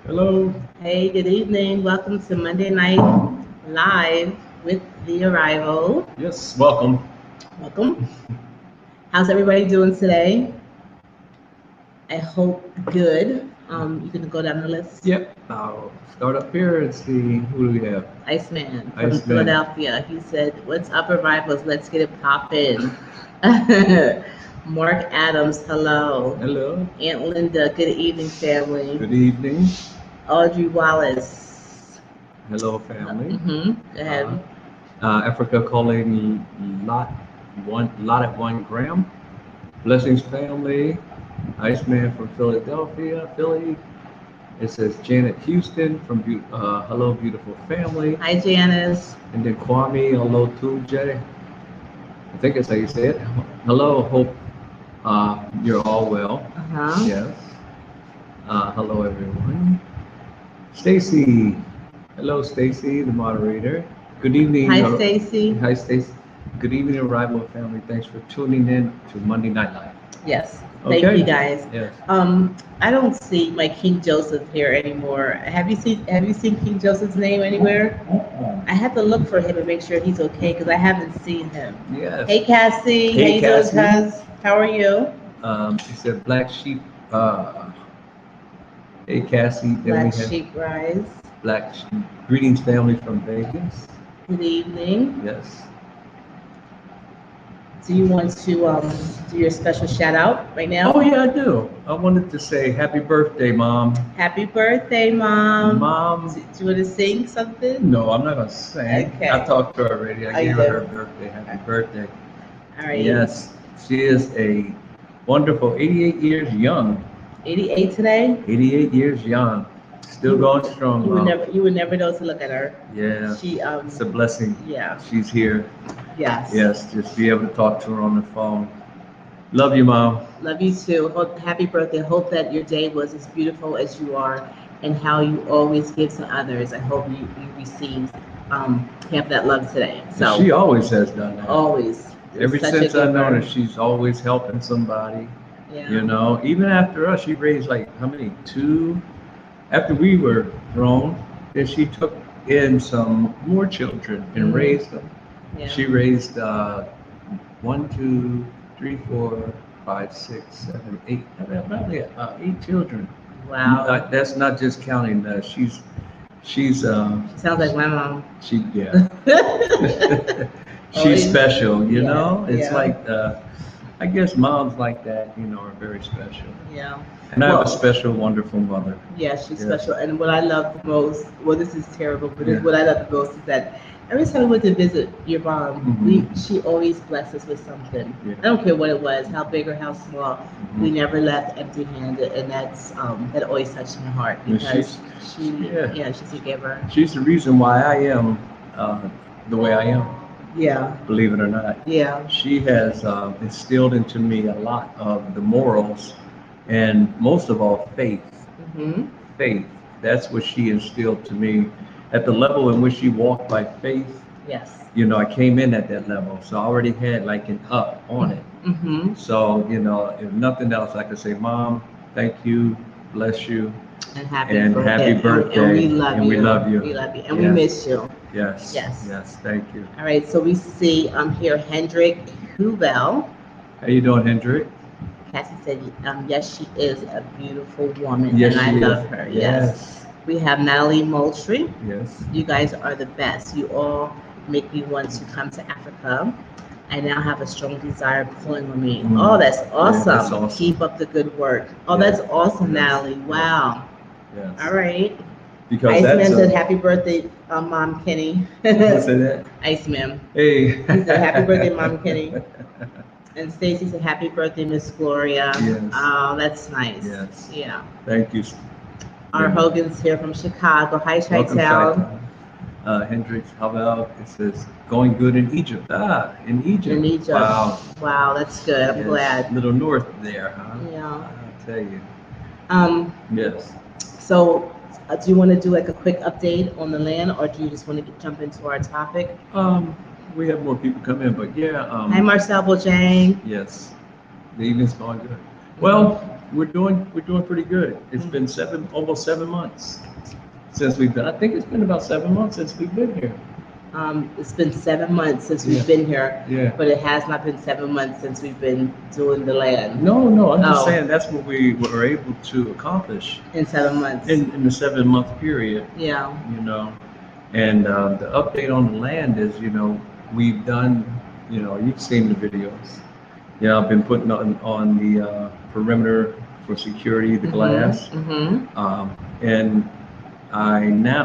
Hello. Hey, good evening. Welcome to Monday Night Live with the Arrival. Yes, welcome. Welcome. How's everybody doing today? I hope good. You can go down the list. Yep. I'll start up here and see who do we have. Iceman from Iceman. Philadelphia. He said, "What's up, Arrivals? Let's get it poppin'." Mark Adams, hello. Hello. Aunt Linda, good evening, family. Good evening. Audrey Wallace. Hello, family. Go ahead. Africa calling lot at 1 gram. Blessings, family. Iceman from Philadelphia, Philly. It says Janet Houston from Hello, beautiful family. Hi, Janice. And then Kwame, hello, too, Jay. I think that's how you say it. Hello, hope you're all well. Uh-huh. Yes. Hello, everyone. Stacy. Hello, Stacy, the moderator. Good evening. Hi, Stacy. Hi, Stacy. Good evening, Arrival family. Thanks for tuning in to Monday Night Live. Yes. Thank Okay. you, guys. Yes. I don't see my King Joseph here anymore. Have you seen King Joseph's name anywhere? I have to look for him and make sure he's okay because I haven't seen him. Yes. Hey, Cassie. Hey, How you doing, Cassie. Cuz? How are you? She said Black Sheep. Hey, Cassie. Then Black we have Sheep Rise. Black Sheep. Greetings, family from Vegas. Good evening. Yes. Do you want to do your special shout out right now? Oh, yeah, I do. I wanted to say happy birthday, Mom. Happy birthday, Mom. Mom. Do you want to sing something? No, I'm not going to sing. Okay. I talked to her already. I Oh, you gave her did? her birthday. Happy birthday. All right. Yes, she is a wonderful 88 years young. 88 today? 88 years young. Still going strong, You would Mom. never know to look at her. Yeah, She it's a blessing. yeah. She's here. Yes. Yes, just be able to talk to her on the phone. Love you, Mom. Love you too. Happy birthday. Hope that your day was as beautiful as you are and how you always give to others. I hope you receive half that love today. So She always has done that. always. Ever Such a since I've known her, giver. she's always helping somebody. Yeah. You know, even after us, she raised like how many? Two. After we were grown, then she took in some more children and raised them. Yeah. She raised 1, 2, 3, 4, 5, 6, 7, 8, probably 8 children. Wow. That's not just counting. She's She sounds like my mom. yeah. She's special. You Yeah, know, it's yeah. like I guess moms like that. You know, are very special. Yeah. And I have Well, a special, wonderful mother. Yeah, she's Yes. special. And what I love the most, well, this is terrible, but Yeah. what I love the most is that every time we went to visit your mom, she always blessed us with something. Yeah. I don't care what it was, how big or how small. We Mhm. never left empty-handed, and that always touched my heart And because yeah. she's a giver. She's the reason why I am the way I am. Yeah, Believe it or not. yeah, She has instilled into me a lot of the morals and most of all faith. hmm Faith. That's what she instilled to me at the level in which she walked by faith. yes, You know, I came in at that level, so I already had like an up on it. hmm So, you know, if nothing else, I could say, Mom, thank you, bless you, and happy and birthday. happy birthday. And we love And you. we love you. We love you, and we Yes. miss you. Yes. Yes. Yes. Thank you. All right, so we see here Hendrik Huvel. How you doing, Hendrik? Cassie said, yes, she is a beautiful woman, Yes, and I she is. love her. Yes. We have Natalie Moultrie. Yes. You guys are the best. You all make me want to come to Africa. I now have a strong desire pulling on me. Oh, that's awesome. that's awesome. Keep up the good work. Oh, Yeah. that's awesome, Yes. Natalie. Wow. Yes. All right. Because Iceman that's said, happy birthday, Mom Kenny. Who said that? Iceman. Hey. He said, happy birthday, Mom Kenny. And Stacy said, happy birthday, Miss Gloria. Yes. Oh, that's nice. Yes. Yeah. Thank you. Our Hogan's here from Chicago. Hi, Welcome, Chi-Town. Hendrix, how about it says going good in Egypt? In Egypt. In Egypt. Wow. Wow, that's good. I'm Yes. glad. A little north there, huh? Yeah. I'll tell you. Um, Yes. so do you want to do like a quick update on the land, or do you just want to jump into our topic? We have more people come in, but yeah. Hi, Marcel Bojang. Yes. The evening's going good. Well, we're doing pretty good. It's been almost 7 months since we've been. I think it's been about 7 months since we've been here. It's been 7 months since Yeah. we've been here, Yeah. but it has not been 7 months since we've been doing the land No, I'm just Oh. saying that's what we were able to accomplish in 7 months. in the 7 month period. Yeah. You know, and the update on the land is, we've done, you've seen the videos. Yeah, I've been putting on the perimeter for security, the glass, and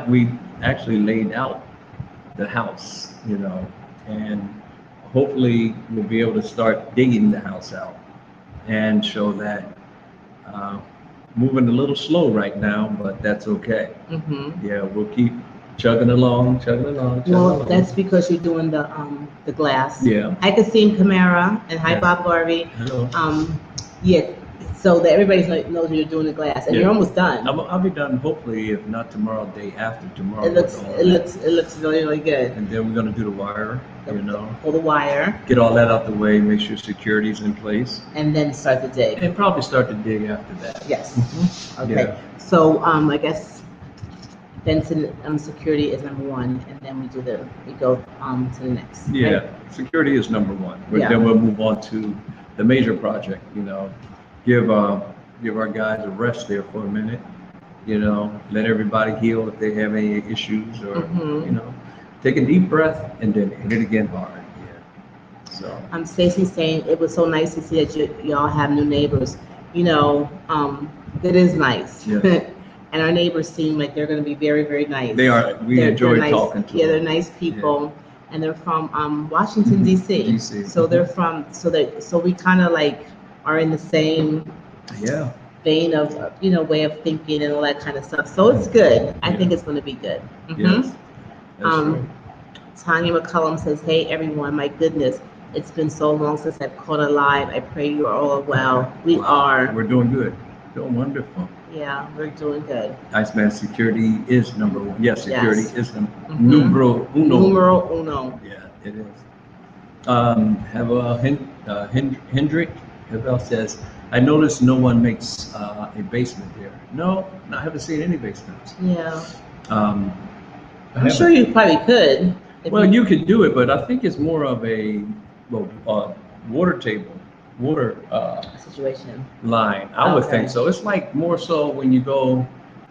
we actually laid out the house, and hopefully we'll be able to start digging the house out and show that. Moving a little slow right now, but that's okay. Yeah, we'll keep chugging along. Well, that's because you're doing the glass. Yeah. Hi, Kasim Kamara, and hi, Yeah. Bob Garvey. Hello. Yeah, so that everybody knows you're doing the glass, and Yeah. you're almost done. I'll be done hopefully, if not tomorrow, day after tomorrow. It looks really, really good. And then we're gonna do the wire, Pull the wire, get all that out the way, make sure security's in place, and then start the dig. and probably start to dig after that. Yes. Okay. Yeah. So I guess fencing security is number one, and then we go to the next. Yeah, right? security is number one. Yeah. Then we'll move on to the major project, give our guys a rest there for a minute, let everybody heal if they have any issues or, take a deep breath and then hit it again hard. Yeah. So. Stacy's saying it was so nice to see that y'all have new neighbors. It is nice. Yes. And our neighbors seem like they're going to be very, very nice. They are. They're nice. Talking to them. Yeah, they're nice people, and they're from Washington D.C. DC. So they're from. So we kind of like are in the same. Yeah. Vein of way of thinking and all that kind of stuff. So it's good. I think it's going to be good. Yes. That's right. Tanya McCullum says, "Hey everyone, my goodness, it's been so long since I've caught a live. I pray you are all well. We are. We're doing good. Doing wonderful. Yeah, we're doing good. Iceman, security is number one. Yes, security is numero uno. Numero uno. Yeah, it is. Have a Hendrick Havel says, I noticed no one makes a basement there. No, I haven't seen any basements. Yeah. I'm sure you probably could. Well, you could do it, but I think it's more of a water situation line. I would think so. It's like more so when you go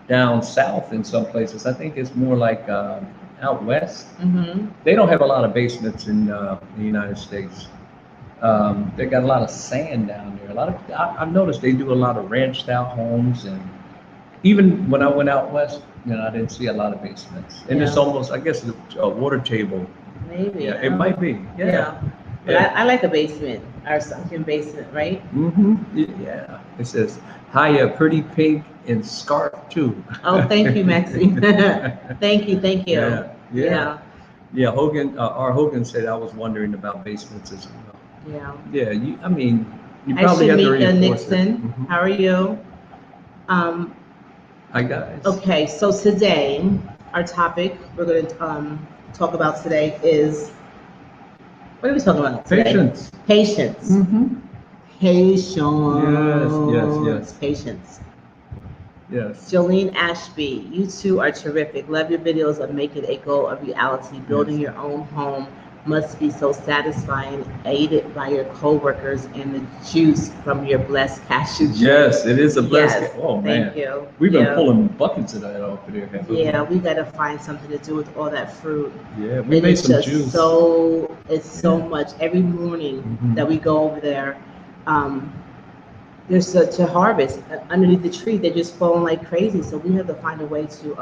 down south in some places. I think it's more like out west. They don't have a lot of basements in the United States. They got a lot of sand down there. I've noticed they do a lot of ranch style homes, and even when I went out west, I didn't see a lot of basements. And it's almost, I guess, a water table. Maybe. Yeah, it might be. Yeah. But I like a basement, our sunken basement, right? Yeah. It says, "Hiya, pretty pink and scarf too." Oh, thank you, Maxine. Thank you. Yeah. Hogan, R. Hogan said, I was wondering about basements as well. Yeah. You probably have to reinforce Nixon. it. How are you? Hi guys. Okay, so today our topic we're going to talk about today is, what are we talking about today? Patience. Patience. Yes. Patience. Yes. Jolene Ashby, you two are terrific. Love your videos of making a goal a reality. Building your own home must be so satisfying, aided by your co-workers and the juice from your blessed cashew juice. Yes, it is a blessed. Yes, oh man, thank you. We've been pulling buckets of that off of there. Yeah, we got to find something to do with all that fruit. Yeah, we made some juice. It's so much. Every morning that we go over there, there's such a harvest underneath the tree. They're just falling like crazy. So we have to find a way to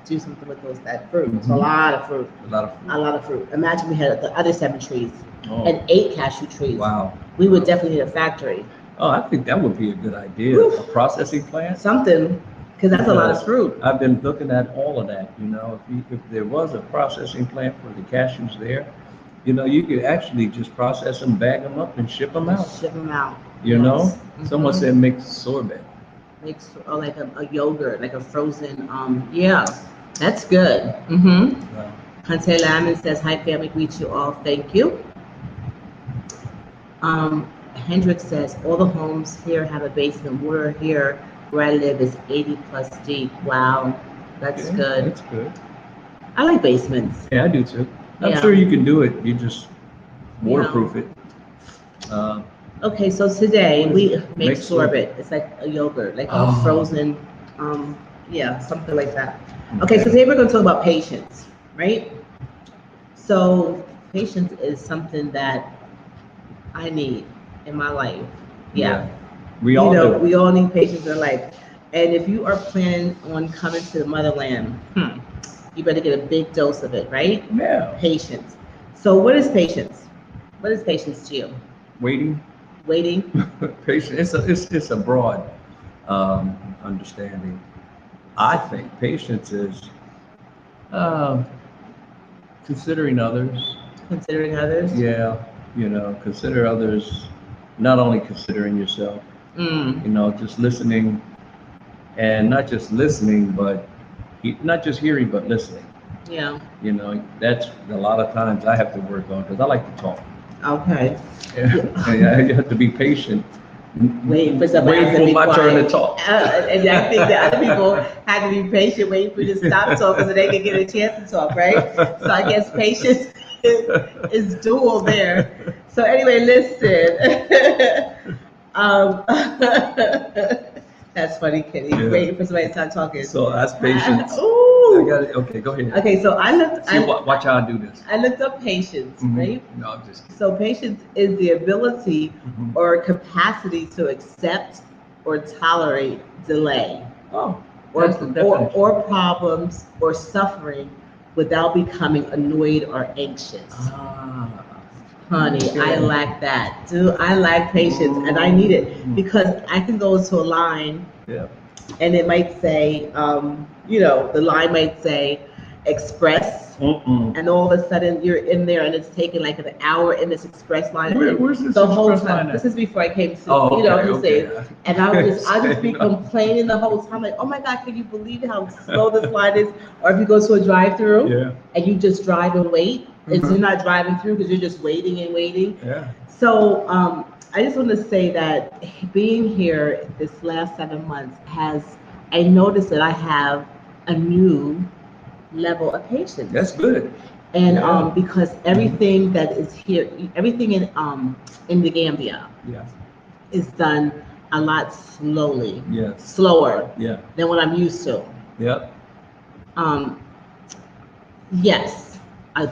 do something with that fruit. It's a lot of fruit. A lot of fruit. Imagine we had the other 7 trees and 8 cashew trees. Wow. We would definitely need a factory. Oh, I think that would be a good idea. A processing plant. Something, because that's a lot of fruit. I've been looking at all of that. If there was a processing plant for the cashews there, you could actually just process them, bag them up, and ship them out. Someone said make sorbet. Makes like a yogurt, like a frozen. That's good. Wow. Hunter Lamon says, "Hi family, greet you all. Thank you." Hendrick says, all the homes here have a basement. Water here where I live is 80 plus deep. Wow, that's Okay, good. That's good. I like basements. Yeah, I do too. I'm Yeah. sure you can do it. You just waterproof it. Okay, so today What is we it? make Make sorbet. It's like a yogurt, like a Oh. frozen, yeah, something like that. Okay, so today we're going to talk about patience, right? So patience is something that I need in my life. Yeah. We all do. We all need patience in life. And if you are planning on coming to the motherland, you better get a big dose of it, right? Yeah. Patience. So what is patience? What is patience to you? Waiting. Waiting? Patience. It's a broad understanding. I think patience is considering others. Considering others? Yeah, consider others, not only considering yourself. Just listening, and not just listening, but not just hearing, but listening. Yeah. That's a lot of times I have to work on because I like to talk. Okay. And you have to be patient. Waiting for somebody Waiting else to be for my turn quiet. to talk. And I think that other people have to be patient, waiting for you to stop talking so they can get a chance to talk, right? So I guess patience is dual there. So anyway, listen. That's funny, Kitty. Yeah. Waiting for somebody to stop talking. So that's patience. Ooh. I got it. Okay, go ahead. Okay, so Watch how I do this. I looked up patience, right? No, I'm just kidding. So patience is the ability or capacity to accept or tolerate delay That's the definition. or problems or suffering without becoming annoyed or anxious. Honey, Okay. I lack that. Dude, I lack patience and I need it because I can go to a line and it might say, the line might say express. And all of a sudden you're in there and it's taking like an hour in this express line. Where's this the whole express time? line This is before I came to, okay. and I'll just be complaining the whole time, like, oh my God, can you believe how slow this line is? Or if you go to a drive-through and you just drive and wait, and you're not driving through because you're just waiting and waiting. Yeah. So I just want to say that being here this last 7 months I noticed that I have a new level of patience. That's good. And because everything that is here, everything in the Gambia is done a lot slowly. Slower than what I'm used to. Yes,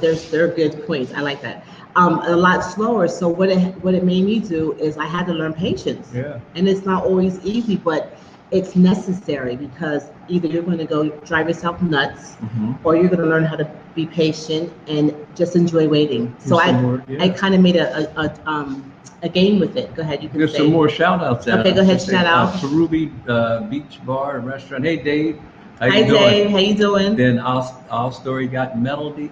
there are good points. I like that. A lot slower. So what it made me do is I had to learn patience. And it's not always easy, but it's necessary because either you're going to go drive yourself nuts or you're going to learn how to be patient and just enjoy waiting. So I kind of made a game with it. Go ahead, you can There's say. some more shout outs. Okay, go ahead, shout out. Peruvi Beach Bar and Restaurant. Hey, Dave. Hi, Dave. How you doing? Then our story got Melody.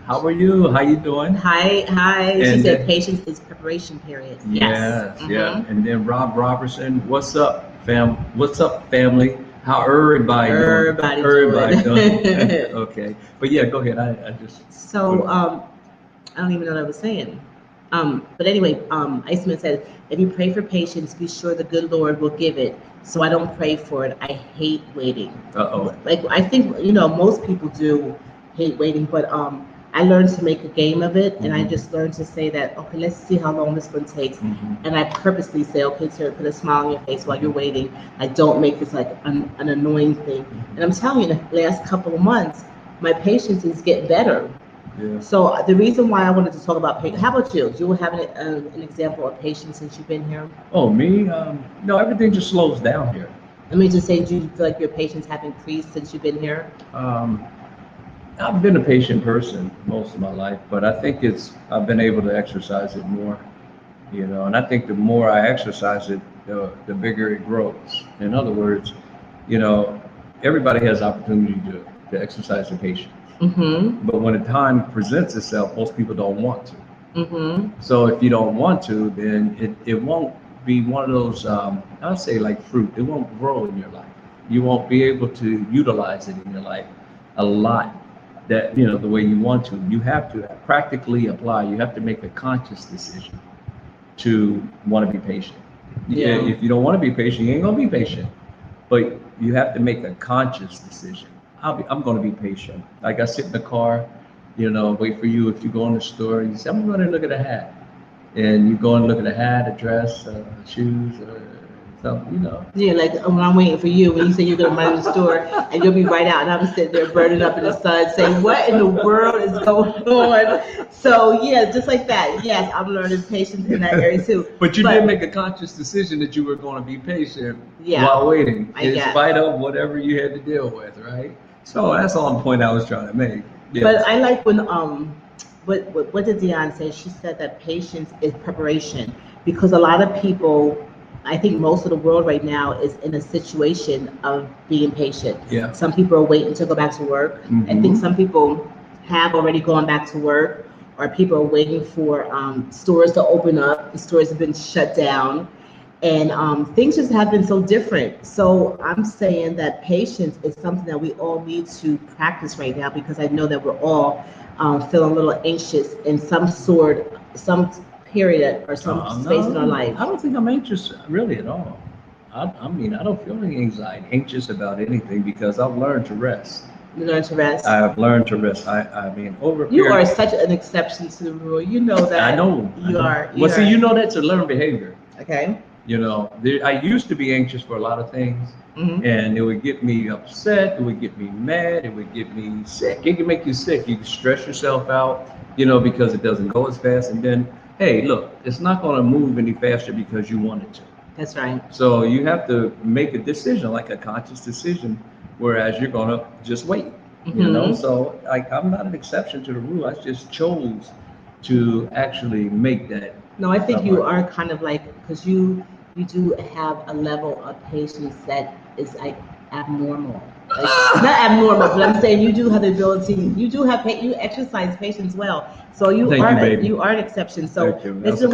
How are you? How you doing? Hi. And she said patience is preparation period. Yes. Yeah. And then Rob Robertson. What's up, fam? What's up, family? How everybody doing? Okay. But yeah, go ahead. I just. So I don't even know what I was saying. But anyway, Iceman said, if you pray for patience, be sure the good Lord will give it. So I don't pray for it. I hate waiting. Like I think most people do hate waiting, but I learned to make a game of it, and I just learned to say that, okay, let's see how long this one takes, and I purposely say, okay, Terry, put a smile on your face while you're waiting. I don't make this like an annoying thing, and I'm telling you, the last couple of months, my patience is getting better. So the reason why I wanted to talk about patience, how about you? Do you have an example of patience since you've been here? Oh, me? No, everything just slows down here. Let me just say, do you feel like your patience have increased since you've been here? I've been a patient person most of my life, but I think I've been able to exercise it more, and I think the more I exercise it, the bigger it grows. In other words, everybody has opportunity to exercise their patience. But when the time presents itself, most people don't want to. So if you don't want to, then it won't be one of those, I'll say like fruit. It won't grow in your life. You won't be able to utilize it in your life a lot that, the way you want to. You have to practically apply. You have to make a conscious decision to want to be patient. Yeah. If you don't want to be patient, you ain't gonna be patient. But you have to make a conscious decision. I'm gonna be patient. Like I sit in the car, wait for you. If you go in the store, you say, I'm gonna look at a hat. And you go and look at a hat, a dress, shoes, something. Yeah, like when I'm waiting for you, when you say you're gonna run to the store and you'll be right out, and I'm sitting there burning up in the sun, saying, "What in the world is going on?" So yeah, just like that. Yes, I'm learning patience in that area too. But you did make a conscious decision that you were going to be patient while waiting, in spite of whatever you had to deal with, right? So that's all the point I was trying to make. Yes. But I like when what did Dion say? She said that patience is preparation, because a lot of people, I think most of the world right now is in a situation of being patient. Yeah. Some people are waiting to go back to work. Mm-hmm. I think some people have already gone back to work, or people are waiting for stores to open up. The stores have been shut down, and things just have been so different. So I'm saying that patience is something that we all need to practice right now, because I know that we're all feeling a little anxious in some period or some space in our life. I don't think I'm anxious really at all. I mean, I don't feel any anxious about anything, because I've learned to rest. You learn to rest. I've learned to rest. I mean, over. You are such an exception to the rule. You know that. I know. You are. Well, see, that's a learned behavior. Okay. I used to be anxious for a lot of things, and it would get me upset. It would get me mad. It would get me sick. It can make you sick. You can stress yourself out, because it doesn't go as fast. And then, hey, look, it's not going to move any faster because you want it to. That's right. So you have to make a decision, like a conscious decision, whereas you're going to just wait. So I'm not an exception to the rule. I just chose to actually make that. No, I think you are kind of like, because you do have a level of patience that is like abnormal. Like, not abnormal, but I'm saying you do have the ability. You exercise patience well. So you are an exception. So listen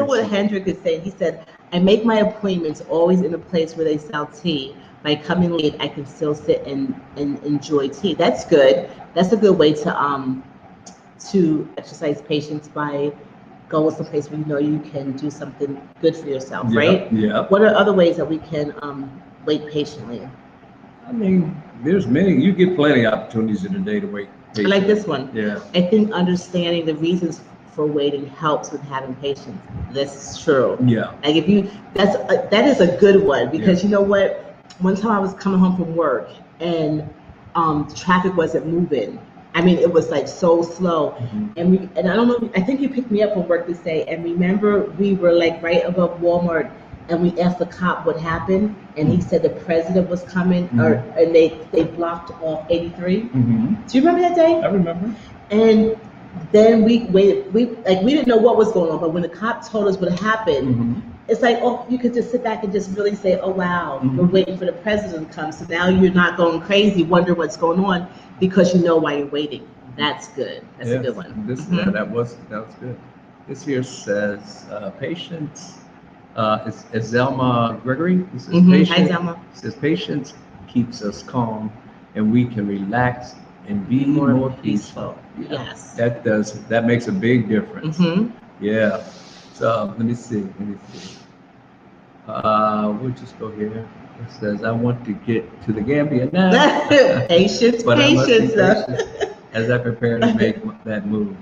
what Hendrik is saying. He said, "I make my appointments always in a place where they sell tea. By coming late, I can still sit and enjoy tea." That's good. That's a good way to exercise patience, by going someplace where you can do something good for yourself, right? Yeah. What are other ways that we can wait patiently? I mean, there's many. You get plenty of opportunities in a day to wait patiently. I like this one. Yeah. I think understanding the reasons for waiting helps with having patience. This is true. Yeah. Like that is a good one, because you know what? One time I was coming home from work, and traffic wasn't moving. I mean, it was like so slow. And I don't know, I think you picked me up from work this day, and remember we were like right above Walmart, and we asked the cop what happened, and he said the president was coming, and they blocked off 83. Do you remember that day? I remember. And then we waited, we didn't know what was going on, but when the cop told us what happened, it's like, oh, you could just sit back and just really say, oh wow, we're waiting for the president to come. So now you're not going crazy, wondering what's going on, because you know why you're waiting. That's good. That's a good one. That was good. This here says patience. It's Zelma Gregory. It says patience. Hi, Zelma. It says patience keeps us calm, and we can relax and be more peaceful. Yeah. Yes. That makes a big difference. Yeah. So let me see. We'll just go here. It says, I want to get to the Gambia now. Patience, but patience. I must be patient as I prepare to make that move.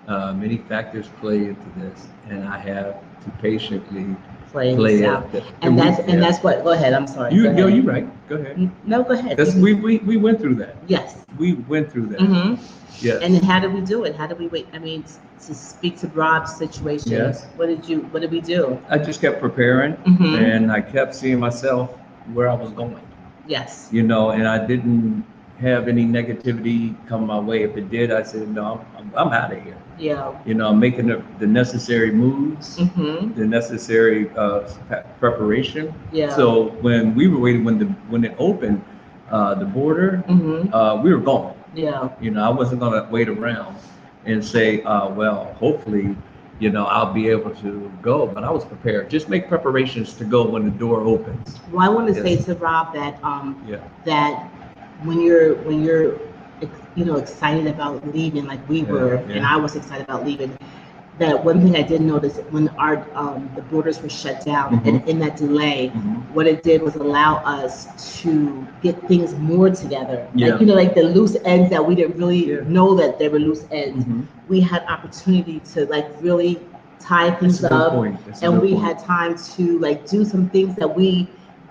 Many factors play into this, and I have to patiently play out. And that's what. Go ahead. I'm sorry. You're right. Go ahead. No, go ahead. We went through that. Yes. We went through that. Yes. And how did we do it? How did we wait? I mean, to speak to Rob's situation. Yes. What did we do? I just kept preparing, and I kept seeing myself where I was going. Yes. And I didn't have any negativity come my way. If it did, I said, no, I'm out of here. Yeah. I'm making the necessary moves, the necessary preparation. Yeah. So when we were waiting, when it opened, the border, we were gone. Yeah. I wasn't going to wait around and say, well, hopefully, I'll be able to go. But I was prepared. Just make preparations to go when the door opens. Well, I want to say to Rob that that when you're excited about leaving, like we were, and I was excited about leaving, that one thing I did notice when the borders were shut down, and in that delay, what it did was allow us to get things more together. Yeah. Like, like the loose ends that we didn't really know that they were loose ends. We had opportunity to like really tie things up, and we had time to like do some things that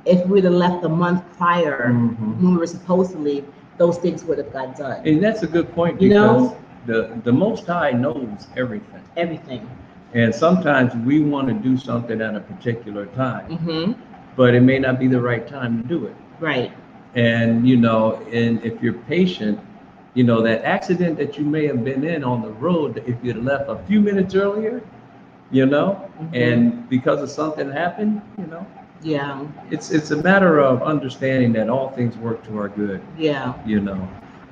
if we'd have left a month prior when we were supposed to leave, those things would have got done. And that's a good point, because the Most High knows everything. Everything. And sometimes we want to do something at a particular time, but it may not be the right time to do it. Right. And, and if you're patient, that accident that you may have been in on the road, if you'd left a few minutes earlier, and because of something happened, yeah, it's a matter of understanding that all things work to our good. Yeah.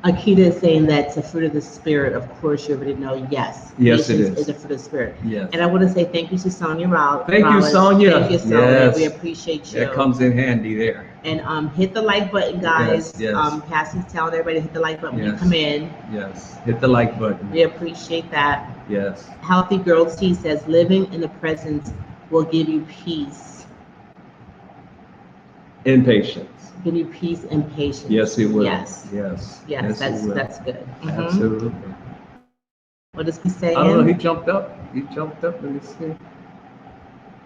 Akita is saying that's a fruit of the spirit. Of course, you already know. Yes. Yes, it is. It's a fruit of the spirit. Yes. And I want to say thank you to Sonia Rollins. Thank you, Sonia. Thank you, Sonia. Yes. We appreciate you. That comes in handy there. And hit the like button, guys. Yes. Cassie's telling everybody to hit the like button when you come in. Yes. Hit the like button. We appreciate that. Yes. Healthy Girl T says, living in the present will give you peace. And patience. Give you peace and patience. Yes, it will. Yes. Yes. Yes, that's good. Absolutely. What is he saying? I don't know. He jumped up. Let me see.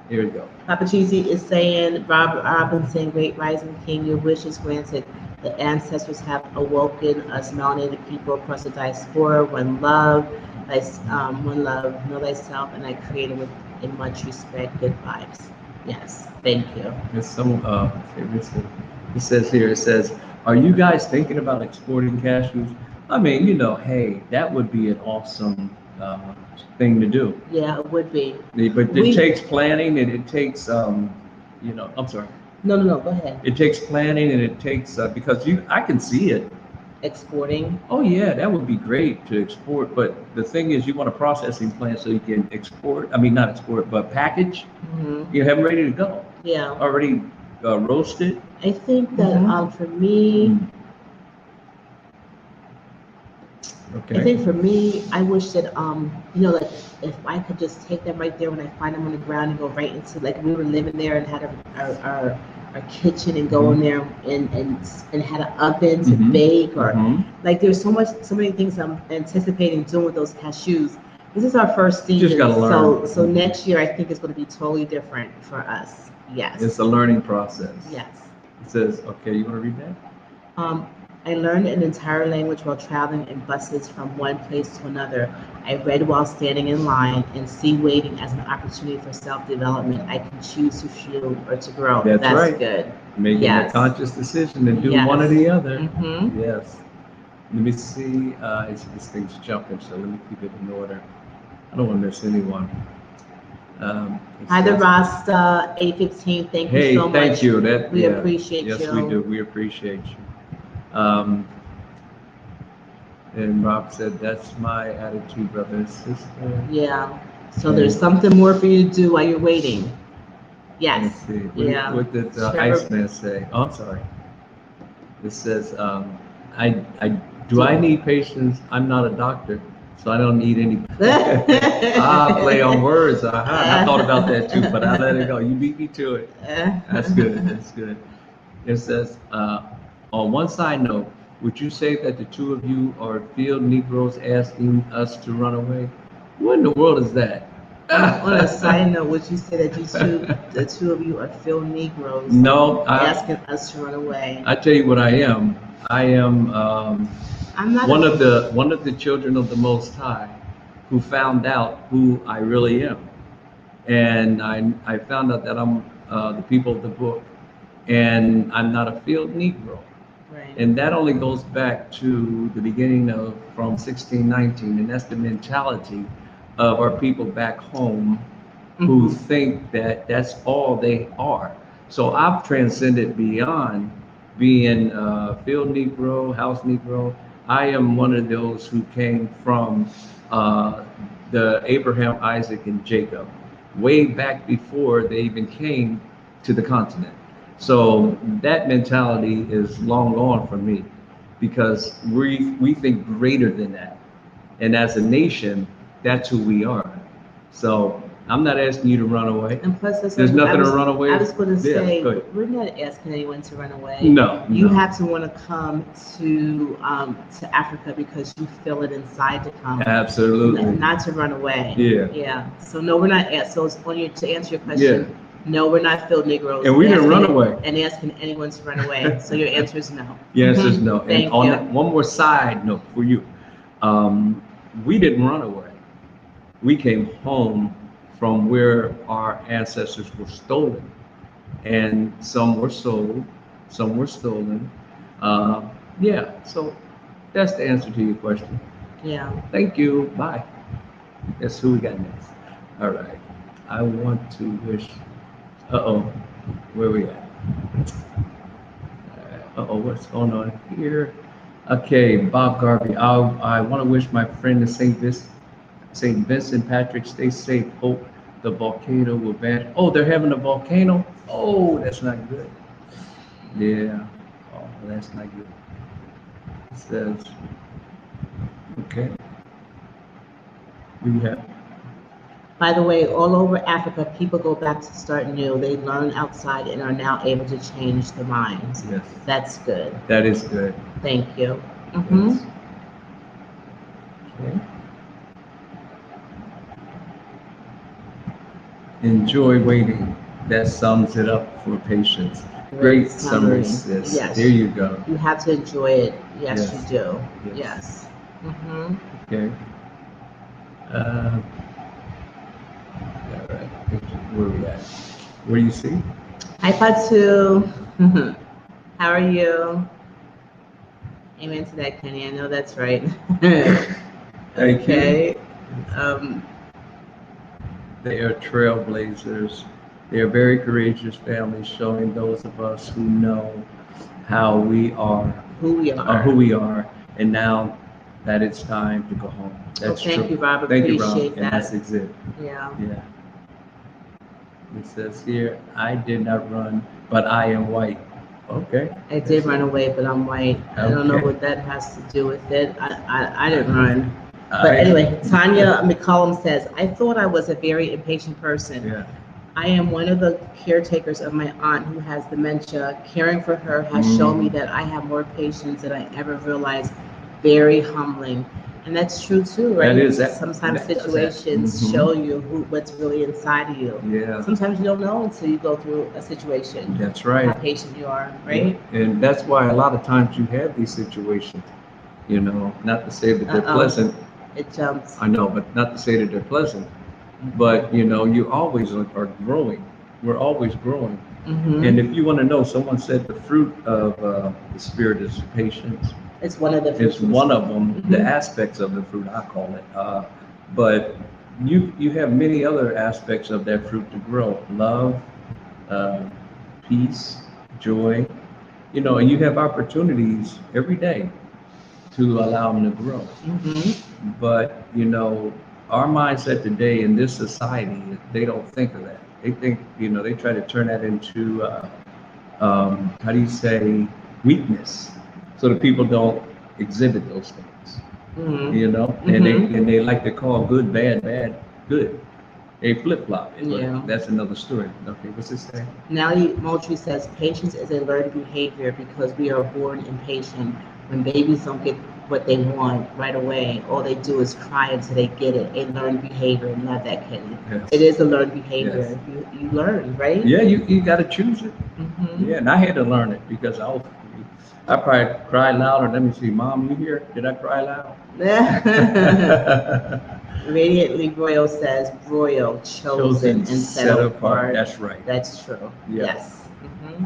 Here we go. Papa Cheesy is saying, Robin saying, Great Rising King, your wish is granted. The ancestors have awoken us melanated people across the diaspora. One love, know thyself, and I created with in much respect, good vibes. Yes, thank you. There's some, it says, are you guys thinking about exporting cashews? I mean, hey, that would be an awesome thing to do. Yeah, it would be. But it takes planning, and it takes, I'm sorry. No, go ahead. It takes planning, and it takes, because I can see it. Exporting? Oh yeah, that would be great to export. But the thing is, you want a processing plant so you can not export, but package. You have them ready to go. Yeah. Already roasted. I think that for me, okay. I think for me, I wish that like if I could just take them right there when I find them on the ground and go right into, like, we were living there and had our kitchen and go in there and had an oven to bake, or like there's so many things I'm anticipating doing with those cashews. This is our first season. Just gotta learn. So next year I think it's going to be totally different for us. Yes. It's a learning process. Yes. It says, okay, you want to read that? I learned an entire language while traveling in buses from one place to another. I read while standing in line and see waiting as an opportunity for self-development. I can choose to fuel or to grow. That's right. Good. Making a conscious decision and do one or the other. Yes. Let me see. This thing's jumping, so let me keep it in order. I don't want to miss anyone. Hi, the Rasta 815. Thank you so much. Hey, thank you. We appreciate you. Yes, we do. We appreciate you. And Rob said, that's my attitude, brother and sister. Yeah. So there's something more for you to do while you're waiting. Yes. Let's see. What did Iceman say? Oh, I'm sorry. It says, do I need patience? I'm not a doctor, so I don't need any. Play on words. I thought about that too, but I let it go. You beat me to it. That's good. That's good. It says, on one side note, would you say that the two of you are field Negroes asking us to run away? What in the world is that? On a side note, would you say that the two of you are field Negroes? No, asking us to run away. I tell you what I am. I am I'm not one of the children of the Most High, who found out who I really am, and I found out that I'm the people of the book, and I'm not a field Negro. Right. And that only goes back to the beginning from 1619, and that's the mentality of our people back home who think that that's all they are. So I've transcended beyond being field Negro, house Negro. I am one of those who came from the Abraham, Isaac, and Jacob, way back before they even came to the continent. So that mentality is long gone from me, because we think greater than that. And as a nation, that's who we are. So I'm not asking you to run away. And plus, There's nothing to run away. I was going to Yeah, say, go ahead. we're not asking anyone to run away. No, You no. have to want to come to Africa because you feel it inside to come. Absolutely. Not to run away. Yeah. Yeah. So no, we're not. So it's on you to answer your question. Yeah. No, we're not Phil Negroes. And we didn't run away. And asking anyone to run away. So your answer is no. The answer is no. Thank and on you. that, one more side note for you. We didn't run away. We came home from where our ancestors were stolen. And some were sold, some were stolen. Yeah, so that's the answer to your question. Yeah. Thank you. Bye. That's who we got next. All right. I want to wish. Where we at? What's going on here? Okay, Bob Garvey. I want to wish my friend the St. Vincent Patrick stay safe. Hope the volcano will vanish. Oh, they're having a volcano? Oh, that's not good. Yeah. Oh, that's not good. It says, okay. We have. By the way, all over Africa, people go back to start new. They learn outside and are now able to change their minds. Yes. That's good. That is good. Thank you. Mm-hmm. Yes. Okay. Enjoy waiting. That sums it up for patience. Great summary, sis. Yes. There you go. You have to enjoy it. Yes, Yes. you do. Yes. Yes. Mm-hmm. Okay. All right. Where we at? Where do you see? Hi, Patu. How are you? Amen to that, Kenny. I know that's right. Thank okay. you. They are trailblazers. They are very courageous families, showing those of us who know how we are, who we are, and now that it's time to go home. That's thank true. you, Rob. Thank you, Appreciate Rob. that. And that's it. Yeah. Yeah. It says here, I did not run, but I am white. Okay. I did run away, but I'm white. I don't know what that has to do with it. I didn't run. But anyway, Tanya McCollum says, I thought I was a very impatient person. Yeah. I am one of the caretakers of my aunt who has dementia. Caring for her has shown me that I have more patience than I ever realized. Very humbling. And that's true too, right? That is. Sometimes situations show you what's really inside of you. Yeah. Sometimes you don't know until you go through a situation. That's right. How patient you are, right? Yeah. And that's why a lot of times you have these situations, not to say that they're pleasant. It jumps. I know, but not to say that they're pleasant. But, you always are growing. We're always growing. Mm-hmm. And if you want to know, someone said the fruit of the Spirit is patience. It's one of the fruits. It's one of them, the aspects of the fruit, I call it. But you have many other aspects of that fruit to grow. Love, peace, joy. And you have opportunities every day to allow them to grow. Mm-hmm. But, our mindset today in this society, they don't think of that. They think, they try to turn that into, how do you say, weakness, so that people don't exhibit those things. Mm-hmm. And they like to call good, bad, good. They flip-flop it, but Yeah. that's another story. Okay, what's this saying? Nellie Moultrie says, patience is a learned behavior because we are born impatient. When babies don't get what they want right away, all they do is cry until they get it. A learned behavior. Love that, Kenny. Yes. It is a learned behavior. Yes. You learn, right? Yeah, you got to choose it. Mm-hmm. Yeah, and I had to learn it because I probably cried louder. Let me see, Mom, you here? Did I cry loud? Radiantly Royal says, Royal, chosen and set apart. That's right. That's true. Yes. Mm-hmm.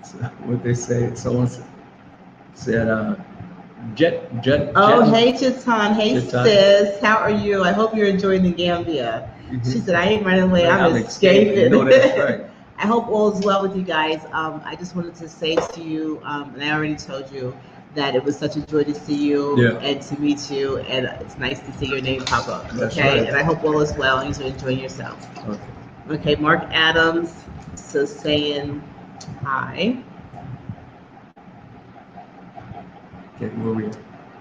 So what they say, someone said, Jet. Oh, hey, Chitan. Hey, sis. How are you? I hope you're enjoying the Gambia. Mm-hmm. She said, I ain't running away. I'm escaping. That's right. I hope all is well with you guys. I just wanted to say to you, and I already told you, that it was such a joy to see you and to meet you, and it's nice to see your name pop up. That's okay, right. And I hope all is well and you're enjoying yourself. Okay, Mark Adams so saying hi. Okay, where are we at?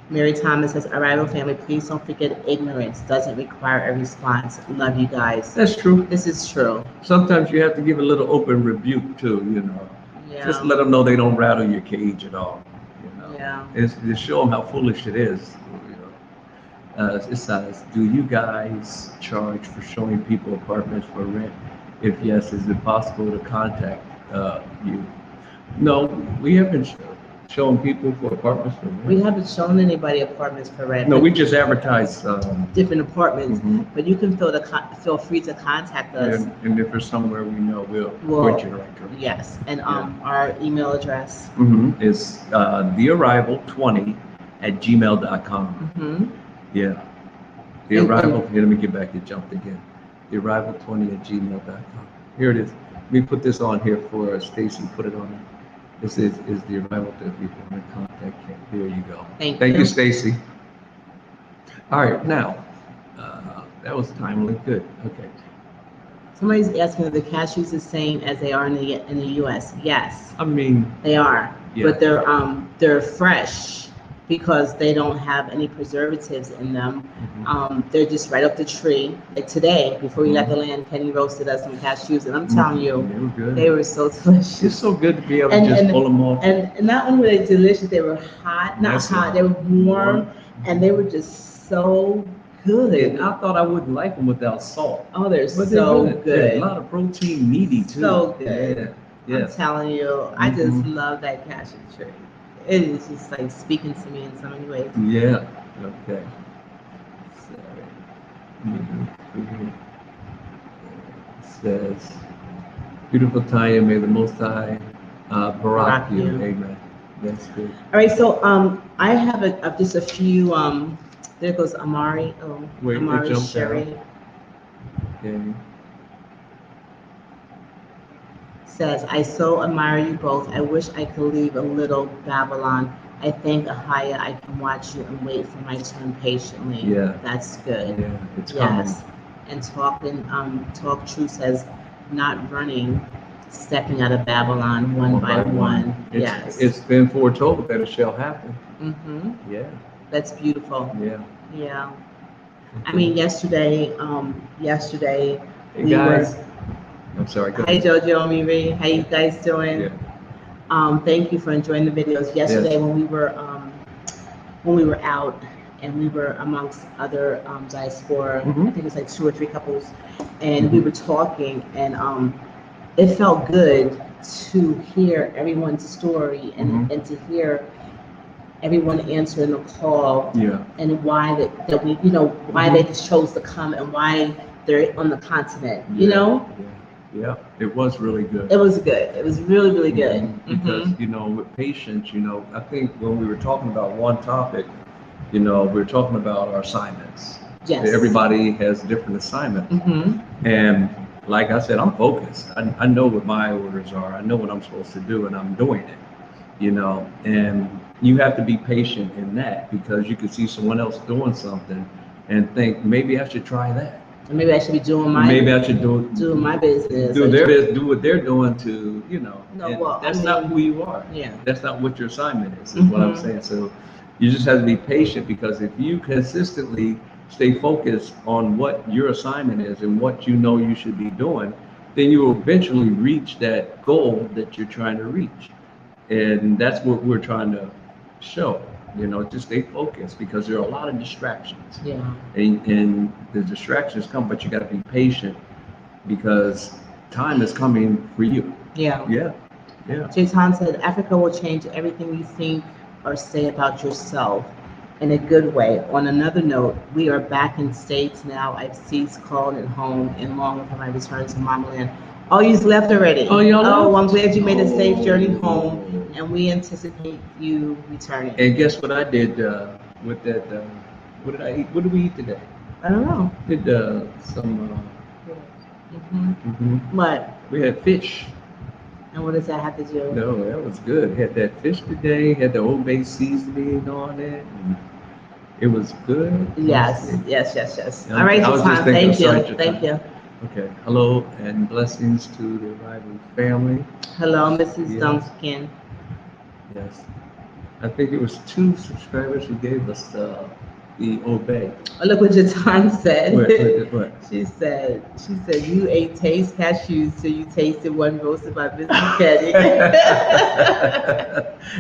Mary Thomas says, Arrival family, please don't forget ignorance doesn't require a response. Love you guys. That's true. This is true. Sometimes you have to give a little open rebuke too, you know. Just Yeah. let them know they don't rattle your cage at all, you know. Yeah. It's to show them how foolish it is, you know. It says, do you guys charge for showing people apartments for rent? If yes, is it possible to contact you? No, we haven't shown people for apartments for rent. We haven't shown anybody apartments for rent. No, but we just advertise. different apartments, Mhm. but you can feel free to contact us. And if there's somewhere we know, we'll Well, point you right to it. yes, and Yeah. our email address. It's thearrival20@gmail.com. Yeah. The Thank arrival, here, let me get back, it jumped again. Thearrival20@gmail.com. Here it is. Let me put this on here for Stacy, put it on. This is the arrival that we want to contact. There you go. Thank you, you. Stacy. All right, now, that was timely, good, okay. Somebody's asking if the cashews the same as they are in the U.S. Yes, I mean, they are, yeah. but they're fresh because they don't have any preservatives in them. They're just right up the tree. Like today, before we left the land, Kenny roasted us some cashews, and I'm telling you, they were good. they were so delicious. It's so good to be able to just pull them off. And not only were they delicious, they were hot, not That's hot, it. they were warm, and they were just so good. And I thought I wouldn't like them without salt. Oh, they're But so they're good. They're a lot of protein, meaty too. So good. Yeah. I'm Yes. telling you, I just love that cashew tree. It is just like speaking to me in so many ways. Yeah. Okay. It says, beautiful Tanya, may the Most High Barak you. you. Amen. That's good. All right, so I have just a few. There goes Amari. Oh, Wait, it Amari jumped Sherry. down. Okay. Says, I so admire you both. I wish I could leave a little Babylon. I thank Ahaya I can watch you and wait for my turn patiently. Yeah. That's good. Yeah, it's coming. Yes. And Talk True says, not running, stepping out of Babylon one by one. Yes. It's been foretold that it shall happen. Yeah. That's beautiful. Yeah. Yeah. I mean, yesterday, Hey we guys. were. I'm sorry. Go Hi ahead. Jojo, Miri. How you guys doing? Yeah. Thank you for enjoying the videos. Yesterday Yes. when we were out and we were amongst other diaspora, I think it was like 2 or 3 couples, and we were talking, and it felt good to hear everyone's story and to hear everyone answering the call, Yeah. and why that we, why they chose to come and why they're on the continent, Yeah. Yeah, it was really good. It was good. It was really, really good. Because, with patience, I think when we were talking about one topic, we were talking about our assignments. Yes. Everybody has different assignments. And like I said, I'm focused. I know what my orders are. I know what I'm supposed to do, and I'm doing it, and you have to be patient in that, because you can see someone else doing something and think, maybe I should try that. And maybe I should be doing my. Maybe I should do my business. do what they're doing to, No, well, that's not who you are. Yeah. That's not what your assignment is what I'm saying. So you just have to be patient, because if you consistently stay focused on what your assignment is and what you should be doing, then you will eventually reach that goal that you're trying to reach. And that's what we're trying to show. Just stay focused, because there are a lot of distractions. Yeah. And the distractions come, but you got to be patient, because time is coming for you. Yeah. Yeah. Yeah. Jayton said, Africa will change everything you think or say about yourself in a good way. On another note, we are back in States now. I've ceased calling it home and long for my return to mamaland. Oh, you've left already. Oh, y'all left? Oh, I'm glad you made a safe journey home, and we anticipate you returning. And guess what I did with that? What did I eat? What did we eat today? I don't know. Did some. What? We had fish. And what does that have to do? No, that was good. Had that fish today. Had the Old Bay seasoning on it. And it was good. Yes. All right, I was just Jayton. thinking, Thank you. Okay. Hello and blessings to the arrival family. Hello, Mrs. Yes. Duncan. Yes. I think it was 2 subscribers who gave us the obey. Oh, look what Jatan said. What? She said, you ate taste cashews till you tasted one roasted by Mr. Petty.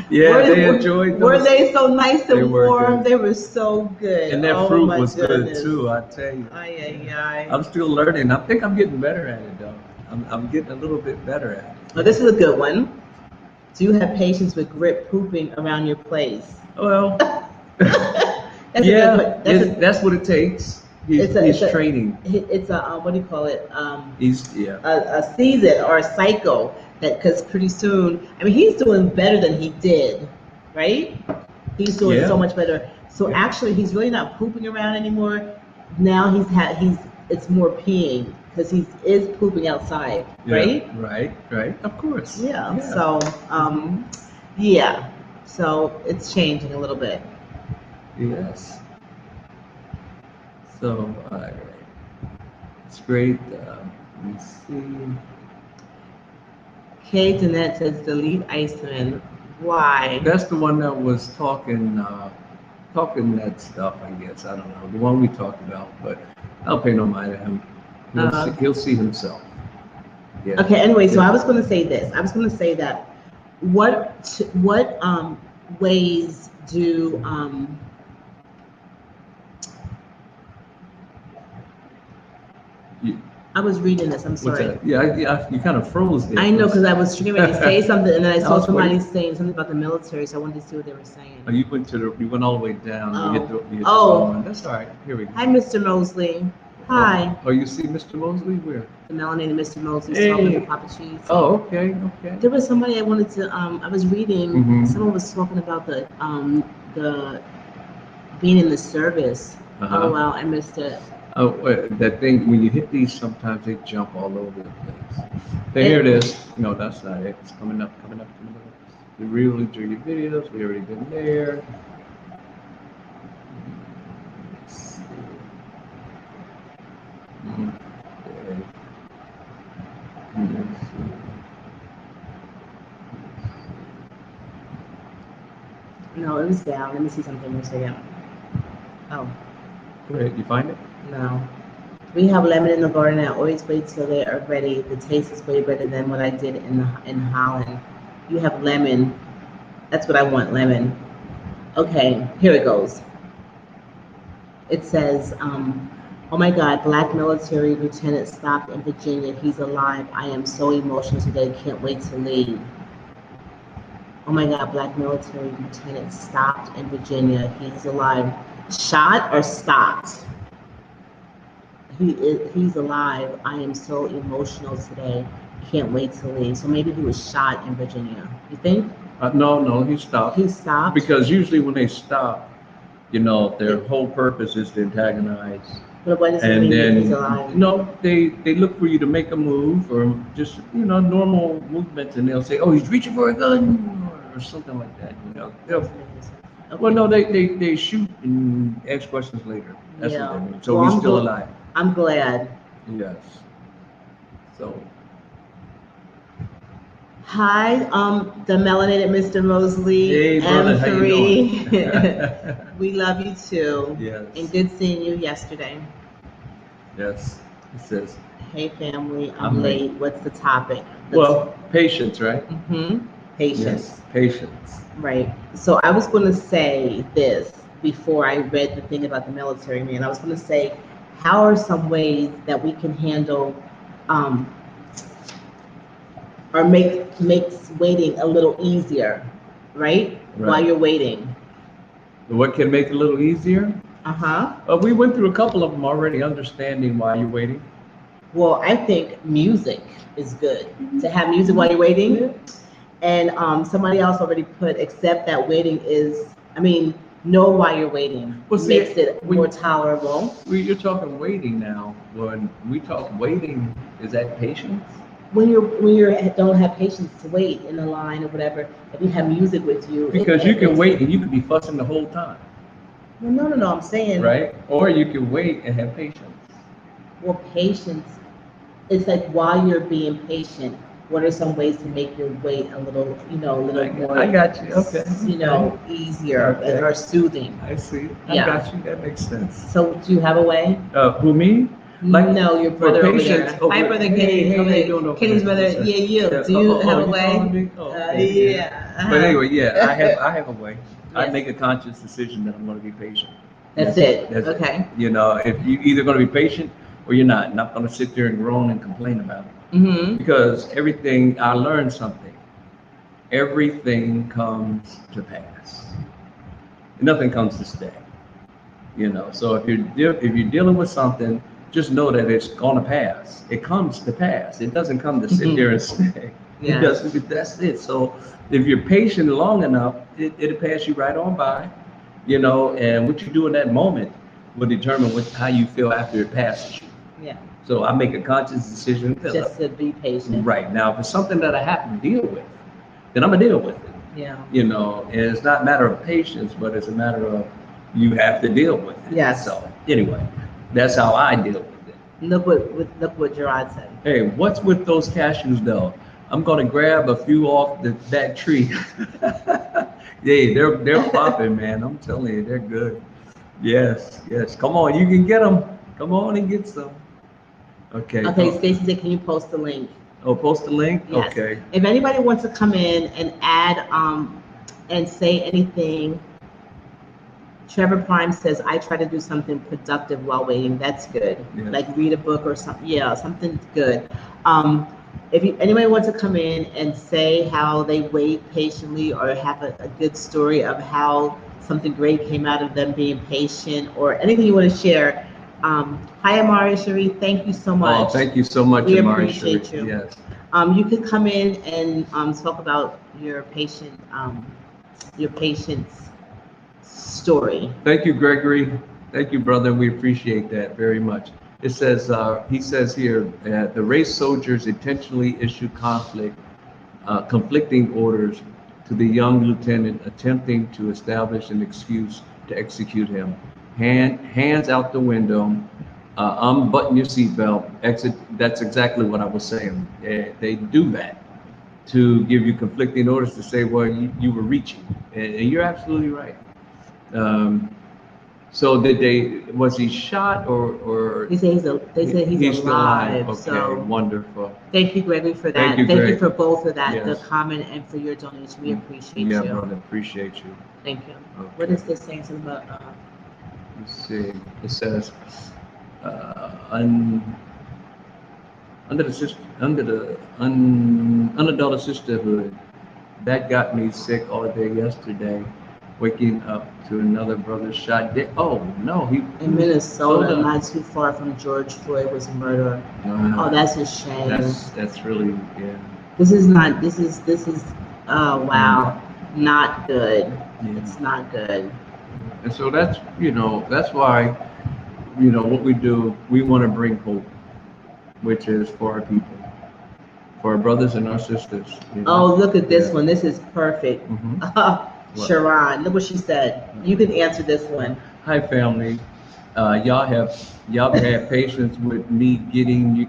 Yeah, they enjoyed those. Were they so nice They and were warm? good. They were so good. And their fruit was good too, I tell you. Ay, ay, ay. I'm still learning. I think I'm getting better at it though. I'm getting a little bit better at it. Oh, this is a good one. Do you have patience with Grip pooping around your place? Well, That's yeah, that's what it takes. He's training. It's a what do you call it? He's a season or a cycle because pretty soon, I mean, he's doing better than he did, right? He's doing so much better. So actually, he's really not pooping around anymore. Now it's more peeing because he is pooping outside, right? Right. Of course. Yeah. So yeah. So it's changing a little bit. Yes. So, all right. It's great. Let me see. Kay Danette says, delete Iceman. Why? That's the one that was talking that stuff, I guess. I don't know. The one we talked about, but I'll pay no mind to him. He'll see himself. Yeah. Okay, anyway, so I was going to say this. I was going to say that what ways do I was reading this. I'm sorry. Yeah, you kind of froze there. I know because I was trying to say something, and then I saw somebody saying something about the military, so I wanted to see what they were saying. Oh, you went all the way down. You hit the oh, that's all right. Here we go. Hi, Mr. Mosley. Hi. Oh, you see Mr. Mosley? Where? The melanated Mr. Mosley talking to Papa Cheese. Oh, okay. There was somebody I wanted to. I was reading. Someone was talking about the being in the service. Oh wow, I missed it. Oh, that thing, when you hit these, sometimes they jump all over the place. So here it is. No, that's not it. It's coming up. The real enjoy your videos. We already been there. Let's see. Okay. Let's see. No, it was down. Let me see something more second. Oh. Go ahead. You find it? No. We have lemon in the garden. I always wait till they are ready. The taste is way better than what I did in Holland. You have lemon. That's what I want, lemon. Okay, here it goes. It says, oh my God, Black military lieutenant stopped in Virginia. He's alive. I am so emotional today. Can't wait to leave. Oh my God, Black military lieutenant stopped in Virginia. He's alive. Shot or stopped? He's alive. I am so emotional today. Can't wait to leave. So maybe he was shot in Virginia. You think? No, he stopped. He stopped? Because usually when they stop, their whole purpose is to antagonize. But what does it mean if he's alive? No, they look for you to make a move or just, normal movements, and they'll say, oh, he's reaching for a gun or something like that. Okay. Well, no, they shoot and ask questions later. That's what they mean. So he's still alive. I'm glad. Yes. So. Hi, the melanated Mr. Mosley. Hey, brother, how you doing? We love you too. Yes. And good seeing you yesterday. Yes. It says. Hey family, I'm late. What's the topic? Well, patience, right? Patience. Yes, patience. Right. So I was going to say this before I read the thing about the military man. I was going to say, how are some ways that we can handle or makes waiting a little easier, right? While you're waiting. What can make it a little easier? We went through a couple of them already, understanding why you're waiting. Well, I think music is good. To have music while you're waiting. And somebody else already put, except that waiting is, know why you're waiting. Makes it more tolerable. You're talking waiting now. When we talk waiting, is that patience? When you don't have patience to wait in the line or whatever, if you have music with you. Because you can wait and you can be fussing the whole time. Well, no, I'm saying. Right? Or you can wait and have patience. Well, patience, it's like while you're being patient, what are some ways to make your wait a little, a little more, I got you. Okay. easier Okay. or soothing? I see. I Yeah. got you. That makes sense. So do you have a way? Who, me? Like, No, your for brother over patients there. over- Hi, brother hey, Kenny. hey, over how you there. doing over Kenny's there? brother. What's that? Yeah, you. Yeah, Do you have a you calling way? me? Oh, okay, Yeah. But anyway, yeah, I have a way. I Yes. make a conscious decision that I'm going to be patient. That's it. That's Okay. it. You know, if you either going to be patient or you're not going to sit there and groan and complain about it. Mm-hmm. Because everything, I learned something. Everything comes to pass. Nothing comes to stay. You know, so if you're dealing with something, just know that it's gonna pass. It comes to pass. It doesn't come to sit there and stay. Yeah. It doesn't. That's it. So if you're patient long enough, it'll pass you right on by. You know, and what you do in that moment will determine how you feel after it passes you. Yeah. So I make a conscious decision. Just to be patient. Right now, if it's something that I have to deal with, then I'm gonna deal with it. Yeah. You know, and it's not a matter of patience, but it's a matter of you have to deal with it. Yes. So anyway, that's how I deal with it. Look what Gerard said. Hey, what's with those cashews though? I'm gonna grab a few off that tree. Yeah, they're popping, man. I'm telling you, they're good. Yes, yes. Come on, you can get them. Come on and get some. Okay. Okay, Stacy said, can you post the link? Oh, post the link? Yes. Okay. If anybody wants to come in and add and say anything, Trevor Prime says, I try to do something productive while waiting. That's good. Yes. Like read a book or something. Yeah, something good. If anybody wants to come in and say how they wait patiently or have a good story of how something great came out of them being patient or anything you want to share. Hi, Amari Cherie. Thank you so much. Oh, thank you so much, We Amari appreciate Cherie. you. Yes. You could come in and talk about your patient's story. Thank you, Gregory. Thank you, brother. We appreciate that very much. It says, he says here, the race soldiers intentionally issued conflicting orders to the young lieutenant attempting to establish an excuse to execute him. Hands out the window, unbutton your seatbelt, exit. That's exactly what I was saying. They do that to give you conflicting orders to say, well, you were reaching. And you're absolutely right. So was he shot or? They say he's still alive. alive. Okay, So wonderful. thank you, Gregory, for that. Thank you, Thank you Greg. for both of that, Yes. the comment and for your donation. We appreciate Yeah, you. brother, appreciate you. Thank you. Okay. What is this saying something about? Let's see. It says, unadulterated sisterhood. That got me sick all day yesterday. Waking up to another brother shot dead. Oh no, he In Minnesota, Minnesota. not too far from George Floyd was murdered. Wow. Oh, that's a shame. That's really, yeah. This is oh wow, not good. Yeah. It's not good. And so that's why, what we do, we want to bring hope, which is for our people, for our brothers and our sisters. Oh, look at this Yeah. one. This is perfect. Sharon, look what she said. You can answer this one. Hi, family. Y'all had patience with me getting you